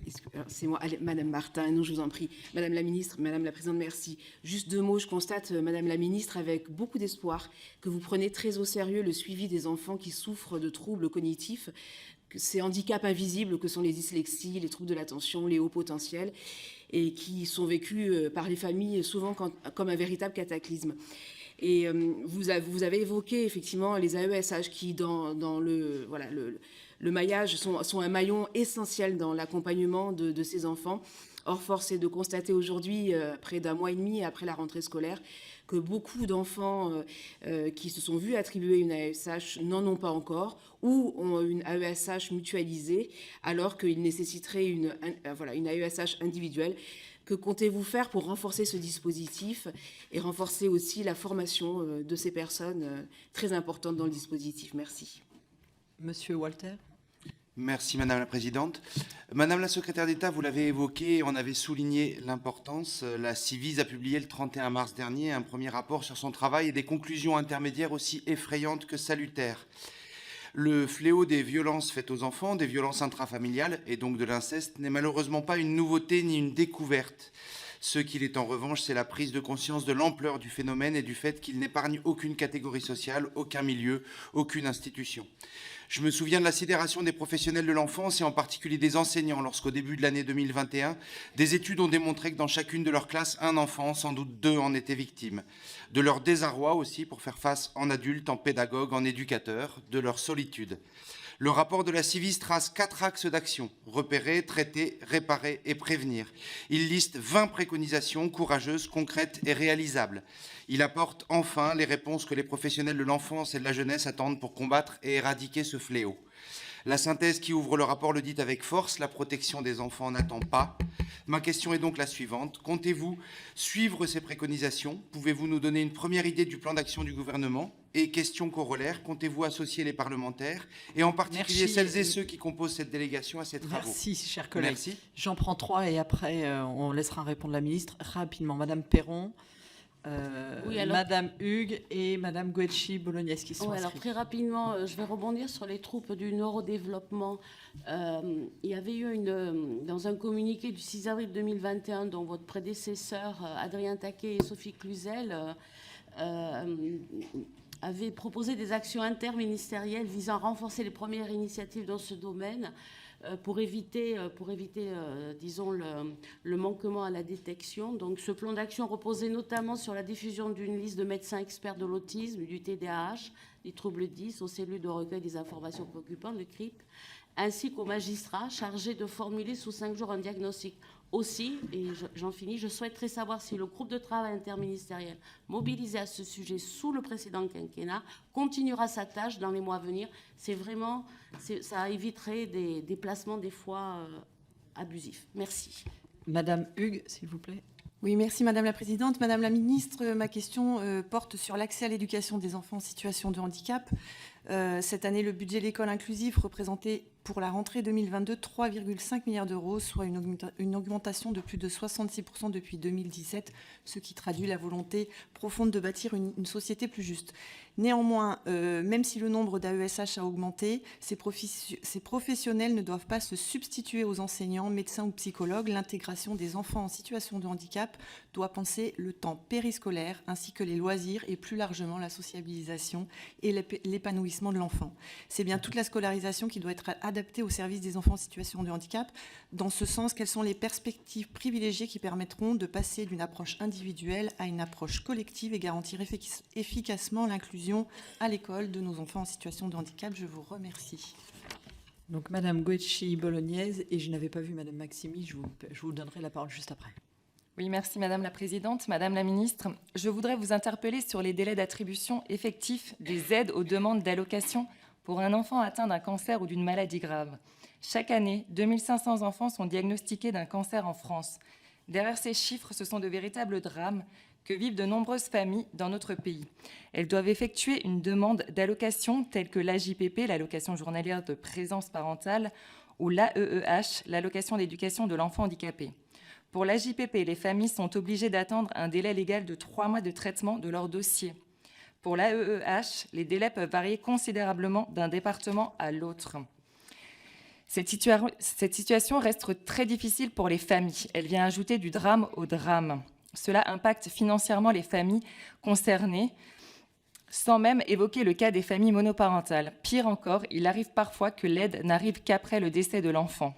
c'est moi, Madame Martin, non, je vous en prie. Madame la Ministre, Madame la Présidente, merci. Juste 2 mots, je constate, Madame la Ministre, avec beaucoup d'espoir, que vous prenez très au sérieux le suivi des enfants qui souffrent de troubles cognitifs, ces handicaps invisibles que sont les dyslexies, les troubles de l'attention, les hauts potentiels, et qui sont vécus par les familles souvent comme un véritable cataclysme. Et vous avez évoqué effectivement les AESH qui, dans le maillage, sont un maillon essentiel dans l'accompagnement de ces enfants. Or, force est de constater aujourd'hui, près d'1 mois et demi après la rentrée scolaire, que beaucoup d'enfants qui se sont vus attribuer une AESH n'en ont pas encore ou ont une AESH mutualisée alors qu'ils nécessiteraient une AESH individuelle. Que comptez-vous faire pour renforcer ce dispositif et renforcer aussi la formation de ces personnes très importantes dans le dispositif? Merci. Monsieur Walter. Merci Madame la Présidente. Madame la Secrétaire d'État, vous l'avez évoqué, on avait souligné l'importance. La Ciivise a publié le 31 mars dernier un premier rapport sur son travail et des conclusions intermédiaires aussi effrayantes que salutaires. Le fléau des violences faites aux enfants, des violences intrafamiliales et donc de l'inceste n'est malheureusement pas une nouveauté ni une découverte. Ce qu'il est en revanche, c'est la prise de conscience de l'ampleur du phénomène et du fait qu'il n'épargne aucune catégorie sociale, aucun milieu, aucune institution. Je me souviens de la sidération des professionnels de l'enfance et en particulier des enseignants lorsqu'au début de l'année 2021, des études ont démontré que dans chacune de leurs classes, un enfant, sans doute 2, en était victime. De leur désarroi aussi pour faire face en adulte, en pédagogue, en éducateur, de leur solitude. Le rapport de la Civis trace 4 axes d'action: repérer, traiter, réparer et prévenir. Il liste 20 préconisations courageuses, concrètes et réalisables. Il apporte enfin les réponses que les professionnels de l'enfance et de la jeunesse attendent pour combattre et éradiquer ce fléau. La synthèse qui ouvre le rapport le dit avec force: la protection des enfants n'attend pas. Ma question est donc la suivante. Comptez-vous suivre ces préconisations? Pouvez-vous nous donner une première idée du plan d'action du gouvernement? Et question corollaire, comptez-vous associer les parlementaires et en particulier celles et ceux qui composent cette délégation à ces travaux? Merci, chers collègues. Merci. J'en prends 3 et après, on laissera répondre la ministre rapidement. Madame Perron, Oui, alors- Madame Hugues et Madame Guecci-Bolognese qui sont Oui, alors inscrites. très rapidement, je vais rebondir sur les troupes du neurodéveloppement. Il y avait eu dans un communiqué du 6 avril 2021, dont votre prédécesseur Adrien Taquet et Sophie Cluzel avaient proposé des actions interministérielles visant à renforcer les premières initiatives dans ce domaine pour éviter disons, le manquement à la détection. Donc, ce plan d'action reposait notamment sur la diffusion d'une liste de médecins experts de l'autisme, du TDAH, des troubles 10, aux cellules de recueil des informations préoccupantes, le CRIP, ainsi qu'aux magistrats chargés de formuler sous 5 jours un diagnostic. Aussi, et j'en finis, je souhaiterais savoir si le groupe de travail interministériel mobilisé à ce sujet sous le précédent quinquennat continuera sa tâche dans les mois à venir. Ça éviterait des déplacements des fois abusifs. Merci. Madame Hugues, s'il vous plaît. Oui, merci Madame la Présidente. Madame la Ministre, ma question porte sur l'accès à l'éducation des enfants en situation de handicap. Cette année, le budget de l'école inclusive représentait pour la rentrée 2022 3,5 milliards d'euros, soit une augmentation de plus de 66% depuis 2017, ce qui traduit la volonté profonde de bâtir une société plus juste. Néanmoins, même si le nombre d'AESH a augmenté, ces professionnels ne doivent pas se substituer aux enseignants, médecins ou psychologues. L'intégration des enfants en situation de handicap doit penser le temps périscolaire ainsi que les loisirs et plus largement la sociabilisation et l'épanouissement de l'enfant. C'est bien toute la scolarisation qui doit être adaptée au service des enfants en situation de handicap. Dans ce sens, quelles sont les perspectives privilégiées qui permettront de passer d'une approche individuelle à une approche collective et garantir efficacement l'inclusion à l'école de nos enfants en situation de handicap? Je vous remercie. Donc Madame Guecci-Bolognese, et je n'avais pas vu Madame Maximi, je vous donnerai la parole juste après. Oui, merci Madame la Présidente. Madame la Ministre, je voudrais vous interpeller sur les délais d'attribution effectifs des aides aux demandes d'allocation pour un enfant atteint d'un cancer ou d'une maladie grave. Chaque année, 2500 enfants sont diagnostiqués d'un cancer en France. Derrière ces chiffres, ce sont de véritables drames que vivent de nombreuses familles dans notre pays. Elles doivent effectuer une demande d'allocation telle que l'AJPP, l'allocation journalière de présence parentale, ou l'AEEH, l'allocation d'éducation de l'enfant handicapé. Pour l'AJPP, les familles sont obligées d'attendre un délai légal de 3 mois de traitement de leur dossier. Pour l'AEEH, les délais peuvent varier considérablement d'un département à l'autre. Cette situation reste très difficile pour les familles. Elle vient ajouter du drame au drame. Cela impacte financièrement les familles concernées, sans même évoquer le cas des familles monoparentales. Pire encore, il arrive parfois que l'aide n'arrive qu'après le décès de l'enfant.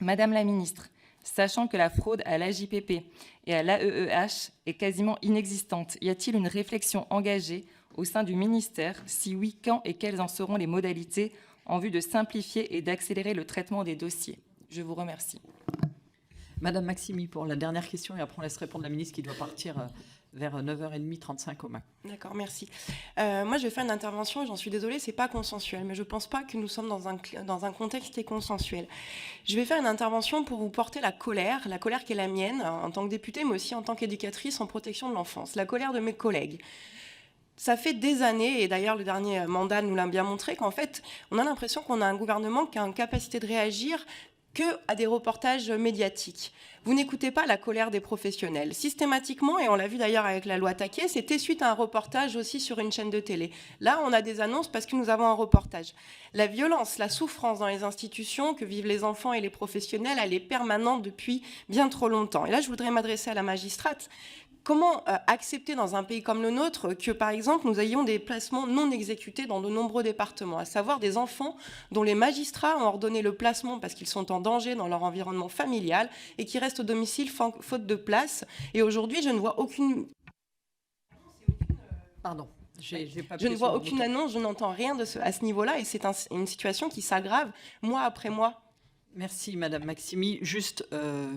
Madame la Ministre, sachant que la fraude à l'AJPP et à l'AEEH est quasiment inexistante, y a-t-il une réflexion engagée au sein du ministère? Si oui, quand et quelles en seront les modalités en vue de simplifier et d'accélérer le traitement des dossiers? Je vous remercie. Madame Maximi pour la dernière question et après on laisse répondre la ministre qui doit partir vers 9h30, 35 au max. D'accord, merci. Moi, je vais faire une intervention, et j'en suis désolée, c'est pas consensuel, mais je pense pas que nous sommes dans un contexte qui est consensuel. Je vais faire une intervention pour vous porter la colère qui est la mienne en tant que députée, mais aussi en tant qu'éducatrice en protection de l'enfance, la colère de mes collègues. Ça fait des années, et d'ailleurs le dernier mandat nous l'a bien montré, qu'en fait, on a l'impression qu'on a un gouvernement qui a une capacité de réagir qu'à des reportages médiatiques. Vous n'écoutez pas la colère des professionnels. Systématiquement, et on l'a vu d'ailleurs avec la loi Taquet, c'était suite à un reportage aussi sur une chaîne de télé. Là, on a des annonces parce que nous avons un reportage. La violence, la souffrance dans les institutions que vivent les enfants et les professionnels, elle est permanente depuis bien trop longtemps. Et là, je voudrais m'adresser à la magistrate. Comment accepter dans un pays comme le nôtre que, par exemple, nous ayons des placements non exécutés dans de nombreux départements, à savoir des enfants dont les magistrats ont ordonné le placement parce qu'ils sont en danger dans leur environnement familial et qui restent au domicile faute de place. Et aujourd'hui, je ne vois aucune... Pardon. Je ne vois aucune annonce, je n'entends rien à ce niveau-là et c'est une situation qui s'aggrave mois après mois. Merci Madame Maximi. Juste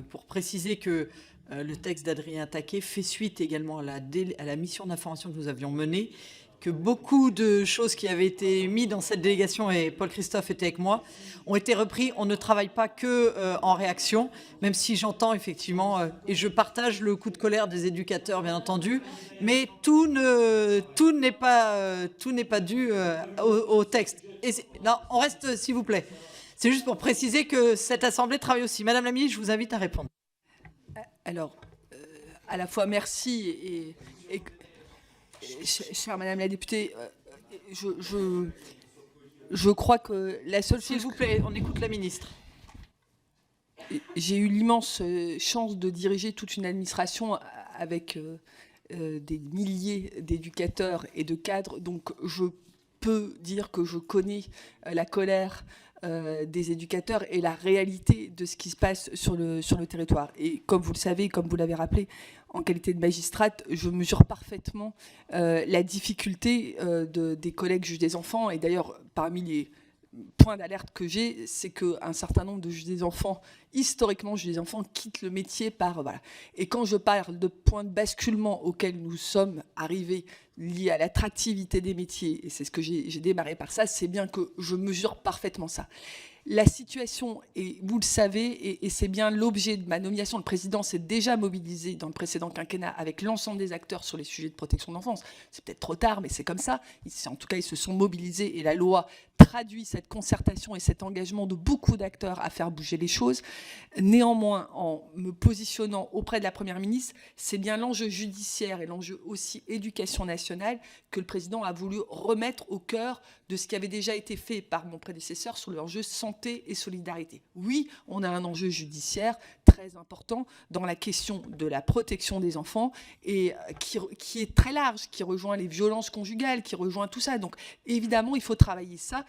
pour préciser que le texte d'Adrien Taquet fait suite également à la mission d'information que nous avions menée, que beaucoup de choses qui avaient été mises dans cette délégation, et Paul Christophe était avec moi, ont été repris. On ne travaille pas que en réaction, même si j'entends effectivement, et je partage le coup de colère des éducateurs, bien entendu, mais tout n'est pas dû au texte. Non, on reste, s'il vous plaît. C'est juste pour préciser que cette Assemblée travaille aussi. Madame la ministre, je vous invite à répondre. Alors, à la fois merci et chère Madame la députée, je crois que la seule chose... S'il vous plaît, on écoute la ministre. J'ai eu l'immense chance de diriger toute une administration avec des milliers d'éducateurs et de cadres, donc je peux dire que je connais la colère des éducateurs et la réalité de ce qui se passe sur le territoire. Et comme vous le savez, comme vous l'avez rappelé, en qualité de magistrate, je mesure parfaitement la difficulté des collègues juges des enfants. Et d'ailleurs, parmi les point d'alerte que j'ai, c'est qu'un certain nombre de juges des enfants, historiquement juges des enfants, quittent le métier par... Voilà. Et quand je parle de points de basculement auxquels nous sommes arrivés liés à l'attractivité des métiers, et c'est ce que j'ai démarré par ça, c'est bien que je mesure parfaitement ça. La situation, et vous le savez, et c'est bien l'objet de ma nomination, le président s'est déjà mobilisé dans le précédent quinquennat avec l'ensemble des acteurs sur les sujets de protection de l'enfance. C'est peut-être trop tard, mais c'est comme ça. En tout cas, ils se sont mobilisés et la loi traduit cette concertation et cet engagement de beaucoup d'acteurs à faire bouger les choses. Néanmoins, en me positionnant auprès de la Première ministre, c'est bien l'enjeu judiciaire et l'enjeu aussi éducation nationale que le président a voulu remettre au cœur de ce qui avait déjà été fait par mon prédécesseur sur l'enjeu santé et solidarité. Oui, on a un enjeu judiciaire très important dans la question de la protection des enfants et qui est très large, qui rejoint les violences conjugales, qui rejoint tout ça. Donc évidemment, il faut travailler ça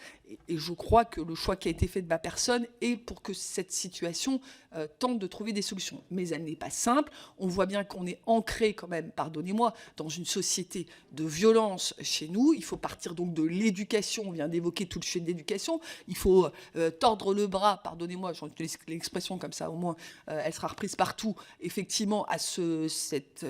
et je crois que le choix qui a été fait de ma personne est pour que cette situation tente de trouver des solutions. Mais elle n'est pas simple. On voit bien qu'on est ancré quand même, pardonnez-moi, dans une société de violence chez nous. Il faut partir donc de l'éducation. On vient d'évoquer tout le sujet de l'éducation. Il faut tordre le bras, pardonnez-moi, j'utilise l'expression comme ça, au moins elle sera reprise partout, effectivement, à cette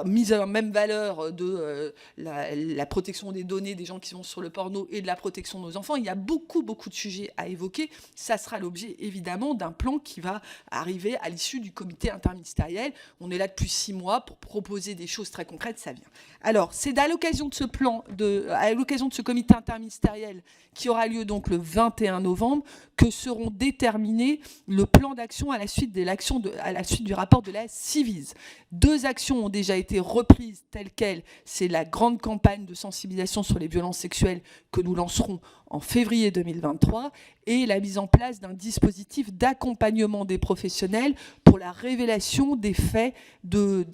mise en même valeur de la protection des données des gens qui sont sur le porno et de la protection de nos enfants. Il y a beaucoup de sujets à évoquer. Ça sera l'objet, évidemment, d'un plan qui va arriver à l'issue du comité interministériel. On est là depuis 6 mois pour proposer des choses très concrètes, ça vient. Alors, c'est à l'occasion de ce plan, à l'occasion de ce comité interministériel qui aura lieu donc le 21 novembre, que seront déterminés le plan d'action à la suite du rapport de la Civise. 2 actions ont déjà été reprises telles quelles. C'est la grande campagne de sensibilisation sur les violences sexuelles que nous lancerons en février 2023 et la mise en place d'un dispositif d'accompagnement des professionnels pour la révélation des faits de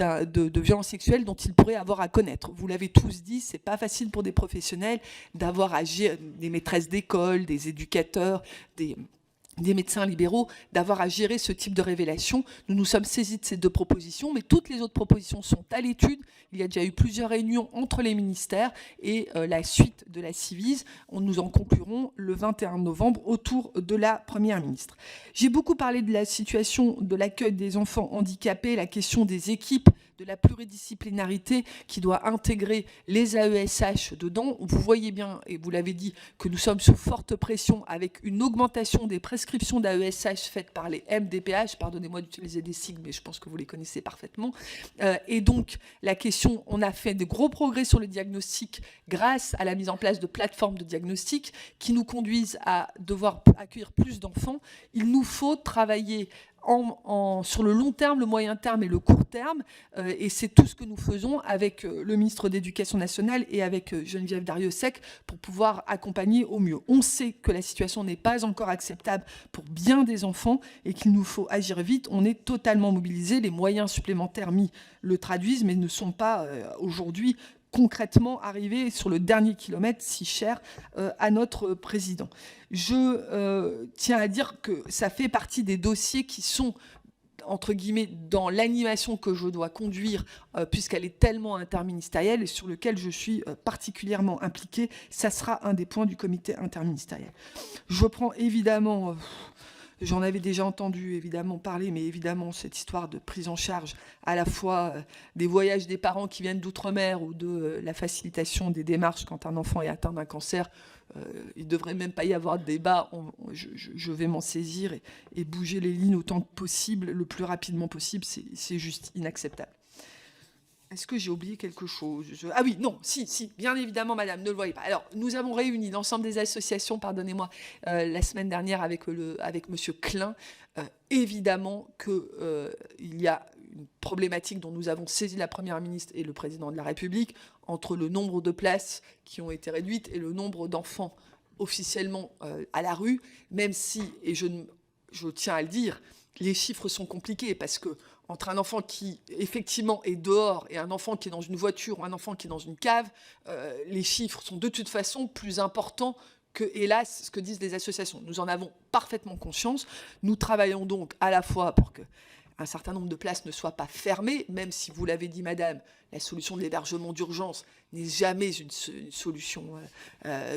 violences sexuelles dont ils pourraient avoir à connaître. Vous l'avez tous dit, c'est pas facile pour des professionnels d'avoir à gérer, des maîtresses d'école, des éducateurs, des médecins libéraux, d'avoir à gérer ce type de révélation. Nous nous sommes saisis de ces 2 propositions, mais toutes les autres propositions sont à l'étude. Il y a déjà eu plusieurs réunions entre les ministères et la suite de la Civise, nous en conclurons le 21 novembre autour de la Première ministre. J'ai beaucoup parlé de la situation de l'accueil des enfants handicapés, la question des équipes de la pluridisciplinarité qui doit intégrer les AESH dedans. Vous voyez bien, et vous l'avez dit, que nous sommes sous forte pression avec une augmentation des prescriptions d'AESH faites par les MDPH, pardonnez-moi d'utiliser des sigles, mais je pense que vous les connaissez parfaitement. Et donc, la question, on a fait de gros progrès sur le diagnostic grâce à la mise en place de plateformes de diagnostic qui nous conduisent à devoir accueillir plus d'enfants. Il nous faut travailler sur le long terme, le moyen terme et le court terme. Et c'est tout ce que nous faisons avec le ministre de l'Éducation nationale et avec Geneviève Darrieussecq pour pouvoir accompagner au mieux. On sait que la situation n'est pas encore acceptable pour bien des enfants et qu'il nous faut agir vite. On est totalement mobilisés. Les moyens supplémentaires mis le traduisent, mais ne sont pas aujourd'hui concrètement arriver sur le dernier kilomètre si cher à notre président. Je tiens à dire que ça fait partie des dossiers qui sont, entre guillemets, dans l'animation que je dois conduire, puisqu'elle est tellement interministérielle et sur lequel je suis particulièrement impliquée. Ça sera un des points du comité interministériel. Je prends évidemment... J'en avais déjà entendu évidemment parler, mais évidemment cette histoire de prise en charge à la fois des voyages des parents qui viennent d'outre-mer ou de la facilitation des démarches quand un enfant est atteint d'un cancer, il ne devrait même pas y avoir de débat. Je vais m'en saisir et bouger les lignes autant que possible, le plus rapidement possible. C'est juste inacceptable. Est-ce que j'ai oublié quelque chose? Ah oui, non, si, bien évidemment, madame, ne le voyez pas. Alors, nous avons réuni l'ensemble des associations, pardonnez-moi, la semaine dernière avec monsieur Klein. Évidemment qu'il y a une problématique dont nous avons saisi la Première ministre et le Président de la République entre le nombre de places qui ont été réduites et le nombre d'enfants officiellement à la rue, même si, et je tiens à le dire, les chiffres sont compliqués parce que entre un enfant qui, effectivement, est dehors et un enfant qui est dans une voiture ou un enfant qui est dans une cave, les chiffres sont de toute façon plus importants que, hélas, ce que disent les associations. Nous en avons parfaitement conscience. Nous travaillons donc à la fois pour qu'un certain nombre de places ne soient pas fermées, même si, vous l'avez dit, madame, la solution de l'hébergement d'urgence n'est jamais une solution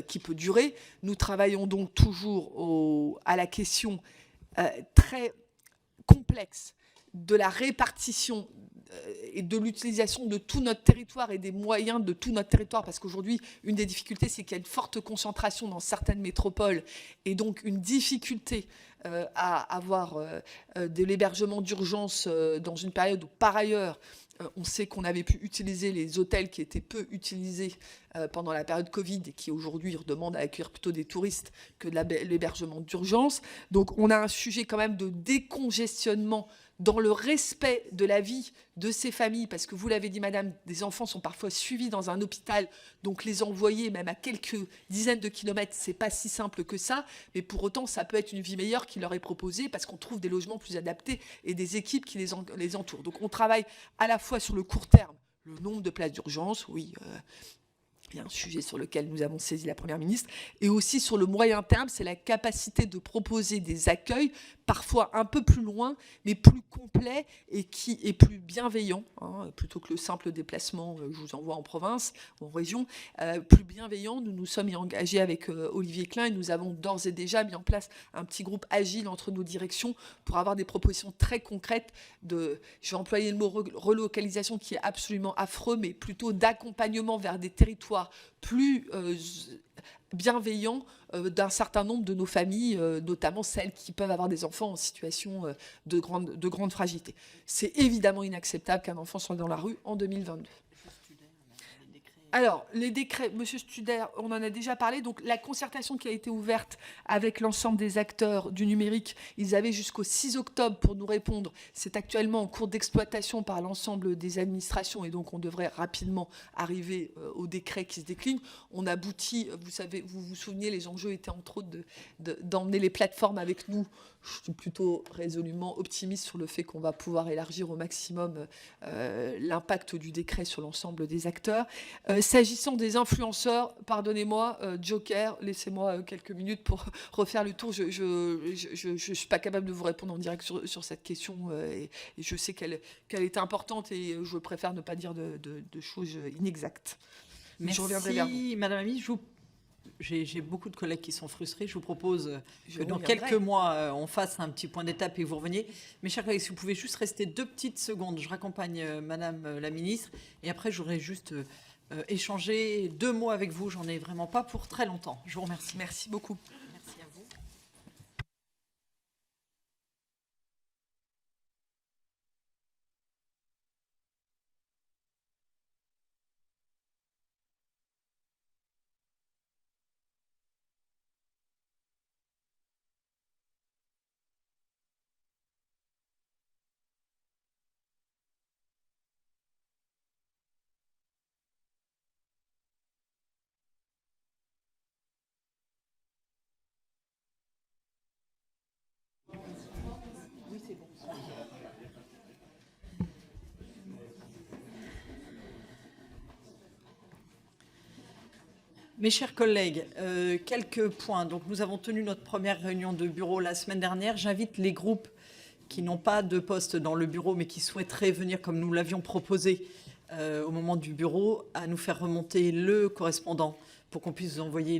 qui peut durer. Nous travaillons donc toujours à la question très complexe de la répartition et de l'utilisation de tout notre territoire et des moyens de tout notre territoire, parce qu'aujourd'hui, une des difficultés, c'est qu'il y a une forte concentration dans certaines métropoles et donc une difficulté à avoir de l'hébergement d'urgence dans une période où, par ailleurs, on sait qu'on avait pu utiliser les hôtels qui étaient peu utilisés pendant la période Covid et qui aujourd'hui demandent à accueillir plutôt des touristes que de l'hébergement d'urgence. Donc on a un sujet quand même de décongestionnement dans le respect de la vie de ces familles, parce que vous l'avez dit, madame, des enfants sont parfois suivis dans un hôpital, donc les envoyer même à quelques dizaines de kilomètres, c'est pas si simple que ça, mais pour autant, ça peut être une vie meilleure qui leur est proposée, parce qu'on trouve des logements plus adaptés et des équipes qui les entourent. Donc on travaille à la fois sur le court terme, le nombre de places d'urgence, oui, il y a un sujet sur lequel nous avons saisi la Première ministre, et aussi sur le moyen terme, c'est la capacité de proposer des accueils, parfois un peu plus loin, mais plus complets et qui est plus bienveillant, hein, plutôt que le simple déplacement, je vous envoie en province, en région, plus bienveillant. Nous nous sommes engagés avec Olivier Klein et nous avons d'ores et déjà mis en place un petit groupe agile entre nos directions pour avoir des propositions très concrètes de, je vais employer le mot relocalisation qui est absolument affreux, mais plutôt d'accompagnement vers des territoires plus bienveillants d'un certain nombre de nos familles, notamment celles qui peuvent avoir des enfants en situation de grande fragilité. C'est évidemment inacceptable qu'un enfant soit dans la rue en 2022. Alors, les décrets, monsieur Studer, on en a déjà parlé. Donc, la concertation qui a été ouverte avec l'ensemble des acteurs du numérique, ils avaient jusqu'au 6 octobre pour nous répondre. C'est actuellement en cours d'exploitation par l'ensemble des administrations et donc on devrait rapidement arriver au décret qui se décline. On aboutit, vous savez, vous vous souvenez, les enjeux étaient entre autres d'emmener les plateformes avec nous. Je suis plutôt résolument optimiste sur le fait qu'on va pouvoir élargir au maximum l'impact du décret sur l'ensemble des acteurs. S'agissant des influenceurs, pardonnez-moi, Joker, laissez-moi quelques minutes pour refaire le tour. Je suis pas capable de vous répondre en direct sur cette question et je sais qu'elle est importante et je préfère ne pas dire de choses inexactes. Merci, je reviendrai vers vous. Madame la ministre. j'ai beaucoup de collègues qui sont frustrés. Je vous propose que dans reviendrai. quelques mois, on fasse un petit point d'étape et que vous reveniez. Mes chers collègues, si vous pouvez juste rester 2 petites secondes, je raccompagne Madame la ministre. Et après, j'aurais juste échangé 2 mots avec vous. J'en ai vraiment pas pour très longtemps. Je vous remercie. Merci beaucoup. Merci à vous. Oui, c'est bon. Mes chers collègues, quelques points. Donc, nous avons tenu notre première réunion de bureau la semaine dernière. J'invite les groupes qui n'ont pas de poste dans le bureau, mais qui souhaiteraient venir, comme nous l'avions proposé au moment du bureau, à nous faire remonter le correspondant pour qu'on puisse vous envoyer les